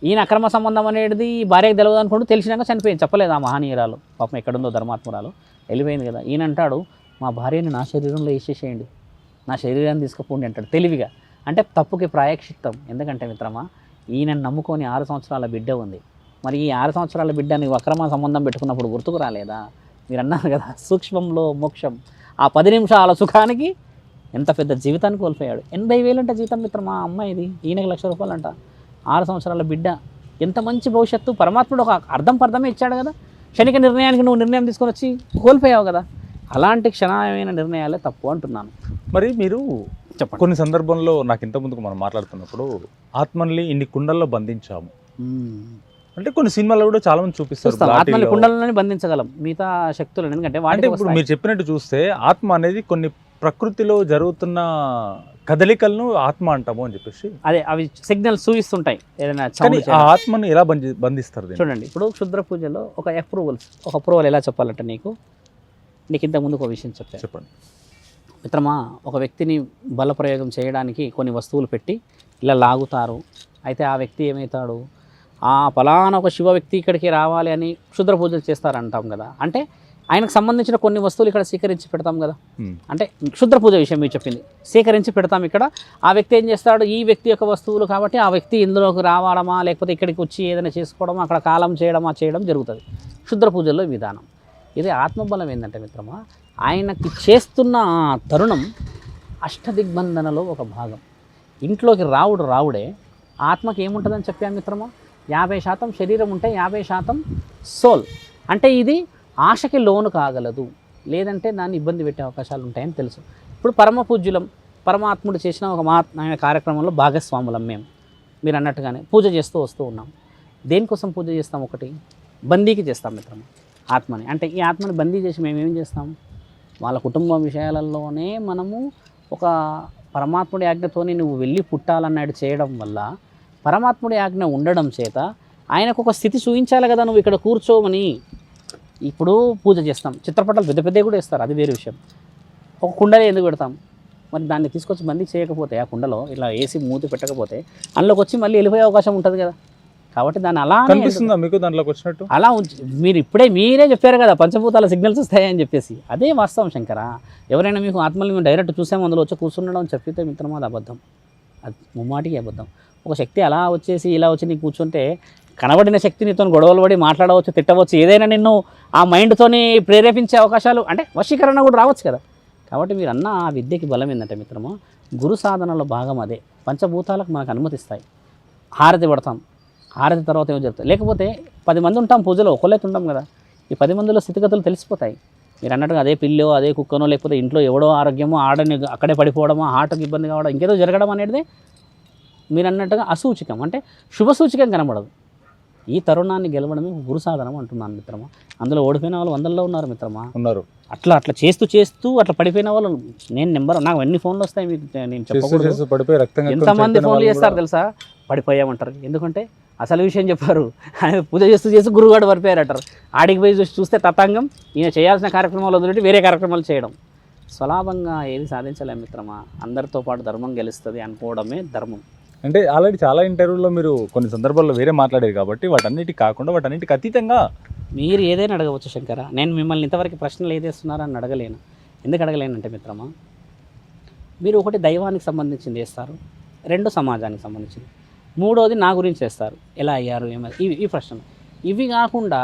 ఈయన అక్రమ సంబంధం అనేది భార్యకు తెలియదు అనుకుంటూ తెలిసినాక చనిపోయింది, చెప్పలేదు ఆ మహనీయురాలు, పాపం ఎక్కడుందో ధర్మాత్మురాలు, వెళ్ళిపోయింది కదా. ఈయన అంటాడు మా భార్యని నా శరీరంలో వేసేసేయండి, నా శరీరాన్ని తీసుకుపోండి అంటాడు తెలివిగా. అంటే తప్పుకి ప్రాయశ్చిత్తం. ఎందుకంటే మిత్రమా, ఈయన నమ్ముకొని 6 సంవత్సరాల బిడ్డ ఉంది. మరి ఈ 6 సంవత్సరాల బిడ్డ నువ్వు అక్రమ సంబంధం పెట్టుకున్నప్పుడు గుర్తుకు రాలేదా? మీరు అన్నారు కదా సూక్ష్మంలో మోక్షం. ఆ 10 నిమిషాల సుఖానికి ఎంత పెద్ద జీవితాన్ని కోల్పోయాడు. 80,000 అంట జీతం మిత్రమా అమ్మాయిది, ఈయనకి ₹1,00,000 అంట. 6 సంవత్సరాల బిడ్డ, ఎంత మంచి భవిష్యత్తు. పరమాత్ముడు ఒక అర్థమే ఇచ్చాడు కదా. క్షణిక నిర్ణయానికి నువ్వు నిర్ణయం తీసుకొని వచ్చి కోల్పోయావు కదా. అలాంటి క్షణమైన నిర్ణయాలే తప్పు అంటున్నాను. మరి మీరు చెప్పండి. కొన్ని సందర్భంలో నాకు ఇంత ముందుకు మనం మాట్లాడుతున్నప్పుడు ఆత్మల్ని ఇన్ని కుండల్లో బంధించాము అంటే కొన్ని సినిమాల్లో కూడా చాలా మంది చూపిస్తారు ఆత్మని వాటిల్లో. కుండలని బంధించగలం, మిగతా శక్తులను. ఎందుకంటే అంటే వాటికి ఇప్పుడు మీరు చెప్పినట్టు చూస్తే ఆత్మ అనేది కొన్ని ప్రకృతిలో జరుగుతున్న కదలికలను ఆత్మ అంటాము అని చెప్పేసి, అదే అవి సిగ్నల్స్ చూపిస్తుంటాయి ఏదైనా కానీ sound ఆ చేయడం. ఆత్మను ఎలా బంధిస్తారు దీన్ని? చూడండి, ఇప్పుడు క్షుద్ర పూజలో ఒక అప్రూవల్ ఎలా చెప్పాలంటే నీకు ఇంత ముందు ఒక విషయం చెప్పాను. చెప్పండి. మిత్రమా, ఒక వ్యక్తిని బలప్రయోగం చేయడానికి కొన్ని వస్తువులు పెట్టి ఇలా లాగుతారు. అయితే ఆ వ్యక్తి ఏమవుతాడు, ఆ ఫలానా ఒక శివ వ్యక్తి ఇక్కడికి రావాలి అని క్షుద్ర పూజలు చేస్తారంటాం కదా. అంటే ఆయనకు సంబంధించిన కొన్ని వస్తువులు ఇక్కడ స్వీకరించి పెడతాం కదా. అంటే క్షుద్ర పూజ విషయం మీరు చెప్పింది, స్వీకరించి పెడతాం ఇక్కడ. ఆ వ్యక్తి ఏం చేస్తాడు, ఈ వ్యక్తి యొక్క వస్తువులు కాబట్టి ఆ వ్యక్తి ఇందులోకి రావడమా లేకపోతే ఇక్కడికి వచ్చి ఏదైనా చేసుకోవడమా అక్కడ కాలం చేయడం జరుగుతుంది క్షుద్ర పూజల్లో విధానం. ఇది ఆత్మబలం ఏంటంటే మిత్రమా, ఆయనకి చేస్తున్న ఆ తరుణం అష్టదిగ్బంధనలో ఒక భాగం. ఇంట్లోకి రావుడే. ఆత్మకి ఏముంటుందని చెప్పాను మిత్రమా, 50% శరీరం ఉంటే 50% సోల్. అంటే ఇది ఆశకి లోను కాగలదు, లేదంటే దాన్ని ఇబ్బంది పెట్టే అవకాశాలు ఉంటాయని తెలుసు. ఇప్పుడు పరమ పూజ్యులం, పరమాత్ముడు చేసిన ఒక ఆయన కార్యక్రమంలో భాగస్వాములం మేము. మీరు అన్నట్టుగానే పూజ చేస్తూ వస్తూ ఉన్నాం. దేనికోసం పూజ చేస్తాం? ఒకటి బందీకి చేస్తాం మిత్రమా ఆత్మని. అంటే ఈ ఆత్మని బందీ చేసి మేము ఏం చేస్తాం, వాళ్ళ కుటుంబ విషయాలలోనే మనము ఒక పరమాత్ముడి ఆజ్ఞతోని నువ్వు వెళ్ళి పుట్టాలన్నాడు చేయడం వల్ల పరమాత్ముడి ఆజ్ఞ ఉండడం చేత ఆయనకు ఒక స్థితి చూపించాలి కదా, నువ్వు ఇక్కడ కూర్చోమని. ఇప్పుడు పూజ చేస్తాం, చిత్రపటాలు పెద్ద పెద్దవి కూడా ఇస్తారు, అది వేరే విషయం. ఒక కుండలో ఎందుకు పెడతాం? మరి దాన్ని తీసుకొచ్చి బందీ చేయకపోతే, ఆ కుండలో ఇలా వేసి మూతి పెట్టకపోతే అందులోకి వచ్చి మళ్ళీ వెళ్ళిపోయే అవకాశం ఉంటుంది కదా. కాబట్టి దాన్ని అలా కనిపిస్తుందా మీకు దాంట్లోకి వచ్చినట్టు? అలా మీరు మీరే చెప్పారు కదా పంచభూతాల సిగ్నల్స్ వస్తాయని చెప్పేసి, అదే వాస్తవం శంకర. ఎవరైనా మీకు ఆత్మల్ని మేము డైరెక్ట్ చూసాము అందులో వచ్చి కూర్చుండడం చెప్పితే మిత్రమా అది అబద్ధం, అది ముమ్మాటికి అబద్ధం. ఒక శక్తి అలా వచ్చేసి ఇలా వచ్చి నీకు కూర్చుంటే కనబడిన శక్తి నీతో గొడవలు పడి మాట్లాడవచ్చు, తిట్టవచ్చు, ఏదైనా నిన్ను ఆ మైండ్తోని ప్రేరేపించే అవకాశాలు, అంటే వశీకరణ కూడా రావచ్చు కదా. కాబట్టి మీరు అన్న ఆ విద్యకి బలం ఏంటంటే మిత్రమా, గురు సాధనలో భాగం అదే. పంచభూతాలకు మనకు అనుమతిస్తాయి. హారతి పడతాం, హారతి తర్వాత ఏమో జరుగుతుంది. లేకపోతే 10 మంది ఉంటాం పూజలో, ఒకళ్ళైతే ఉంటాం కదా. ఈ 10 మందిలో స్థితిగతులు తెలిసిపోతాయి. మీరు అన్నట్టుగా అదే పిల్లో అదే కుక్కనో లేకపోతే ఇంట్లో ఎవడో ఆరోగ్యమో ఆడని అక్కడే పడిపోవడమో హార్ట్కి ఇబ్బంది కావడం ఇంకేదో జరగడం అనేది మీరు అన్నట్టుగా అసూచికం, అంటే శుభసూచికం కనబడదు. ఈ తరుణాన్ని గెలవడమే గురు సాధనం అంటున్నాను మిత్రమా. అందులో ఓడిపోయిన వాళ్ళు 100లో ఉన్నారు మిత్రమా, ఉన్నారు. అట్లా చేస్తూ అట్లా పడిపోయిన వాళ్ళు నేను నాకు ఎన్ని ఫోన్లు వస్తాయి మీకు నేను చెప్పకూడదు. పడిపోయి రక్తం ఎంతమంది ఫోన్లు చేస్తారు తెలుసా, పడిపోయామంటారు. ఎందుకంటే అసలు విషయం చెప్పారు, ఆయన పూజ చేస్తూ గురువుగాడు పడిపోయారు అంటారు. ఆడికి పోయి చూస్తే తతంగం, ఈయన చేయాల్సిన కార్యక్రమాలు వదిలిపెట్టి వేరే కార్యక్రమాలు చేయడం. స్వలాభంగా ఏది సాధించలేము మిత్రమా. అందరితో పాటు ధర్మం గెలుస్తుంది అనుకోవడమే ధర్మం. అంటే ఆల్రెడీ చాలా ఇంటర్వ్యూలో మీరు కొన్ని సందర్భాల్లో వేరే మాట్లాడారు కాబట్టి వాటన్నిటి కాకుండా వాటన్నిటికి అతీతంగా మీరు ఏదైనా అడగవచ్చు శంకర. నేను మిమ్మల్ని ఇంతవరకు ప్రశ్నలు ఏదేస్తున్నారని అడగలేను. ఎందుకు అడగలేనంటే మిత్రమా, మీరు ఒకటి దైవానికి సంబంధించింది చేస్తారు, 2 సమాజానికి సంబంధించింది, 3వది నా గురించి చేస్తారు. ఎలా అయ్యారు ఏమది ఈ ప్రశ్నలు. ఇవి కాకుండా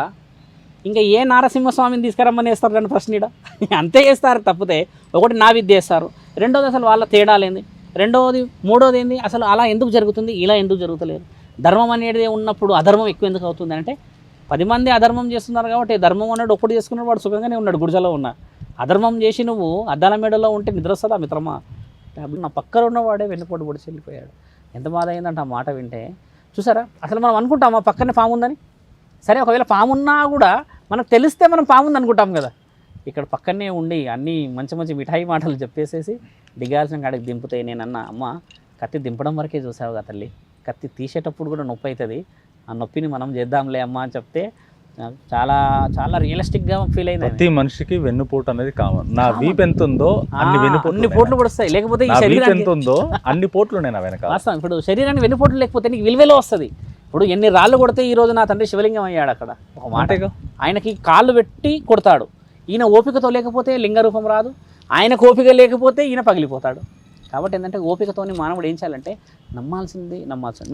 ఇంకా ఏ నారసింహస్వామిని తీసుకురమ్మని వేస్తారు దాని ప్రశ్న అంతే చేస్తారు. తప్పితే ఒకటి నా విద్య చేస్తారు, 2వది అసలు వాళ్ళ తేడాలేంది, 3వది ఏంది, అసలు అలా ఎందుకు జరుగుతుంది, ఇలా ఎందుకు జరుగుతలేదు, ధర్మం అనేది ఉన్నప్పుడు అధర్మం ఎక్కువ ఎందుకు అవుతుంది అంటే 10 మంది అధర్మం చేస్తున్నారు కాబట్టి ధర్మం అన్నాడు ఒక్కడు చేసుకున్నాడు వాడు సుఖంగానే ఉన్నాడు గుడిజలో ఉన్న. అధర్మం చేసి నువ్వు అద్దాల మేడలో ఉంటే నిద్ర వస్తుందా మిత్రమా? నా పక్కన ఉన్నవాడే వెన్నుపోటు పొడిచి వెళ్ళిపోయాడు. ఎంత బాధ అయిందంటే ఆ మాట వింటే. చూసారా, అసలు మనం అనుకుంటాం మా పక్కనే పాము ఉందని. సరే, ఒకవేళ పాము ఉన్నా కూడా మనకు తెలిస్తే మనం పాము ఉంది అనుకుంటాం కదా. ఇక్కడ పక్కనే ఉండి అన్నీ మంచి మిఠాయి మాటలు చెప్పేసేసి దిగాల్సిన కాడికి దింపుతాయి. నేనన్నా, అమ్మ కత్తి దింపడం వరకే చూసావుగా తల్లి, కత్తి తీసేటప్పుడు కూడా నొప్పి అవుతుంది, ఆ నొప్పిని మనం చేద్దాంలే అమ్మ అని చెప్తే నాకు చాలా చాలా రియలిస్టిక్గా ఫీల్ అయింది. ప్రతి మనిషికి వెన్నుపోటు అనేది కామన్. నా వీపు ఎంత ఉందో అన్ని అన్ని వెన్నుపోట్లు పోట్లు కూడా వస్తాయి, లేకపోతే ఈ నా వీపు శరీరానికి ఎంత ఉందో అన్ని పోట్లు నేను వెనక. వాస్తవం. ఇప్పుడు శరీరానికి వెన్నుపోట్లు లేకపోతే నీకు విలువలో వస్తుంది. ఇప్పుడు ఎన్ని రాళ్ళు కొడితే ఈ రోజు నా తండ్రి శివలింగం అయ్యాడు అక్కడ. ఒక మాటగా ఆయనకి కాళ్ళు పెట్టి కొడతాడు. ఈయన ఓపికతో లేకపోతే లింగ రూపం రాదు, ఆయనకు ఓపిక లేకపోతే ఈయన పగిలిపోతాడు. కాబట్టి ఏంటంటే ఓపికతోని మానవుడు ఏం చేయాలంటే నమ్మాల్సింది.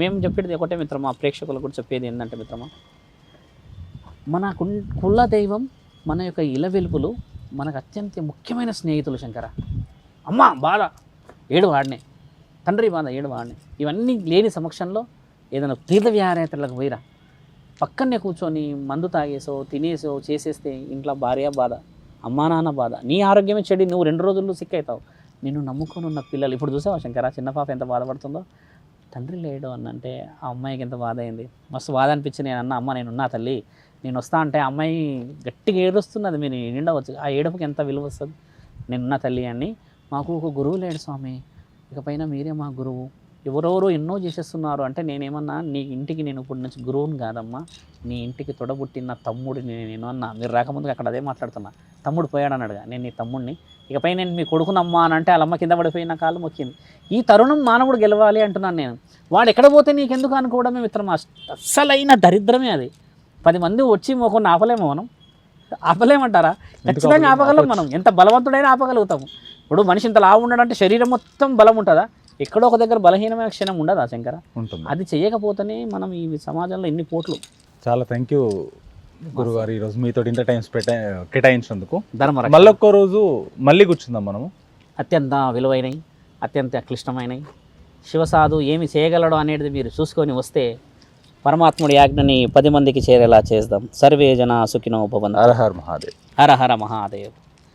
మేము చెప్పేది ఒకటే మిత్రమా, ప్రేక్షకులకు కూడా చెప్పేది ఏంటంటే మిత్రమా, మన కుల దైవం మన యొక్క ఇల వెలుపులు మనకు అత్యంత ముఖ్యమైన స్నేహితులు. శంకర అమ్మ బాధ ఏడు వాడినే, తండ్రి బాధ ఏడు వాడినే, ఇవన్నీ లేని సమక్షంలో ఏదైనా తీర్థ విహారయాత్రలకు పోయిరా, పక్కనే కూర్చొని మందు తాగేసో తినేసో చేసేస్తే ఇంట్లో భార్య బాధ, అమ్మా నాన్న బాధ, నీ ఆరోగ్యమే చెడి, నువ్వు 2 రోజుల్లో సిక్ అవుతావు. నిన్ను నమ్ముకొని ఉన్న పిల్లలు ఇప్పుడు చూసావా శంకర, చిన్న పాప ఎంత బాధపడుతుందో. తండ్రి లేడు అన్నంటే ఆ అమ్మాయికి ఎంత బాధ అయింది. మస్తు బాధ అనిపించి నేను అన్న, అమ్మ నేనున్నా తల్లి, నేను వస్తా అంటే ఆ అమ్మాయి గట్టిగా ఏడుస్తున్నది. మీరు నిండవచ్చు, ఆ ఏడుపుకి ఎంత విలువ వస్తుంది. నేనున్నా తల్లి అని. మాకు ఒక గురువు లేడు స్వామి, ఇకపైన మీరే మా గురువు, ఎవరెవరో ఎన్నో చేసేస్తున్నారు అంటే నేనేమన్నా, నీ ఇంటికి నేను ఇప్పుడు నుంచి గురువుని కాదమ్మా, నీ ఇంటికి తొడబుట్టిన తమ్ముడిని నేను అన్నా. మీరు రాకముందుకు అక్కడ అదే మాట్లాడుతున్నా. తమ్ముడు పోయాడు అన్నాడుగా, నేను నీ తమ్ముడిని, ఇకపై నేను మీ కొడుకునమ్మా అని అంటే వాళ్ళ అమ్మ కింద పడిపోయిన కాళ్ళు మొక్కింది. ఈ తరుణం మానవుడు గెలవాలి అంటున్నాను నేను. వాడు ఎక్కడ పోతే నీకెందుకు అనుకోవడమే మిత్రమా, అస్సలైన దరిద్రమే అది. 10 మంది వచ్చి మొక్కని ఆపలేము మనం, ఆపలేమంటారా? ఖచ్చితంగా ఆపగలం మనం, ఎంత బలవంతుడైనా ఆపగలుగుతాము. ఇప్పుడు మనిషి ఇంత లావు ఉండడంటే శరీరం మొత్తం బలం ఉంటుందా? ఎక్కడో ఒక దగ్గర బలహీనమైన క్షణం ఉండదా శంకర? ఉంటుంది. అది చేయకపోతేనే మనం ఈ సమాజంలో ఎన్ని పోట్లు. చాలా థ్యాంక్ యూ గురుగారు, ఈరోజు మీతో ఇంత టైం కేటాయించినందుకు. ధర్మరాజు మళ్ళొక్క రోజు మళ్ళీ కూర్చుందాం మనము. అత్యంత విలువైనవి, అత్యంత క్లిష్టమైనవి, శివసాధు ఏమి చేయగలడు అనేది మీరు చూసుకొని వస్తే పరమాత్ముడి ఆజ్ఞని 10 మందికి చేరేలా చేద్దాం. సర్వే జన సుఖినో భవంతు. హర హర మహాదేవ్. హర హర మహాదేవ్.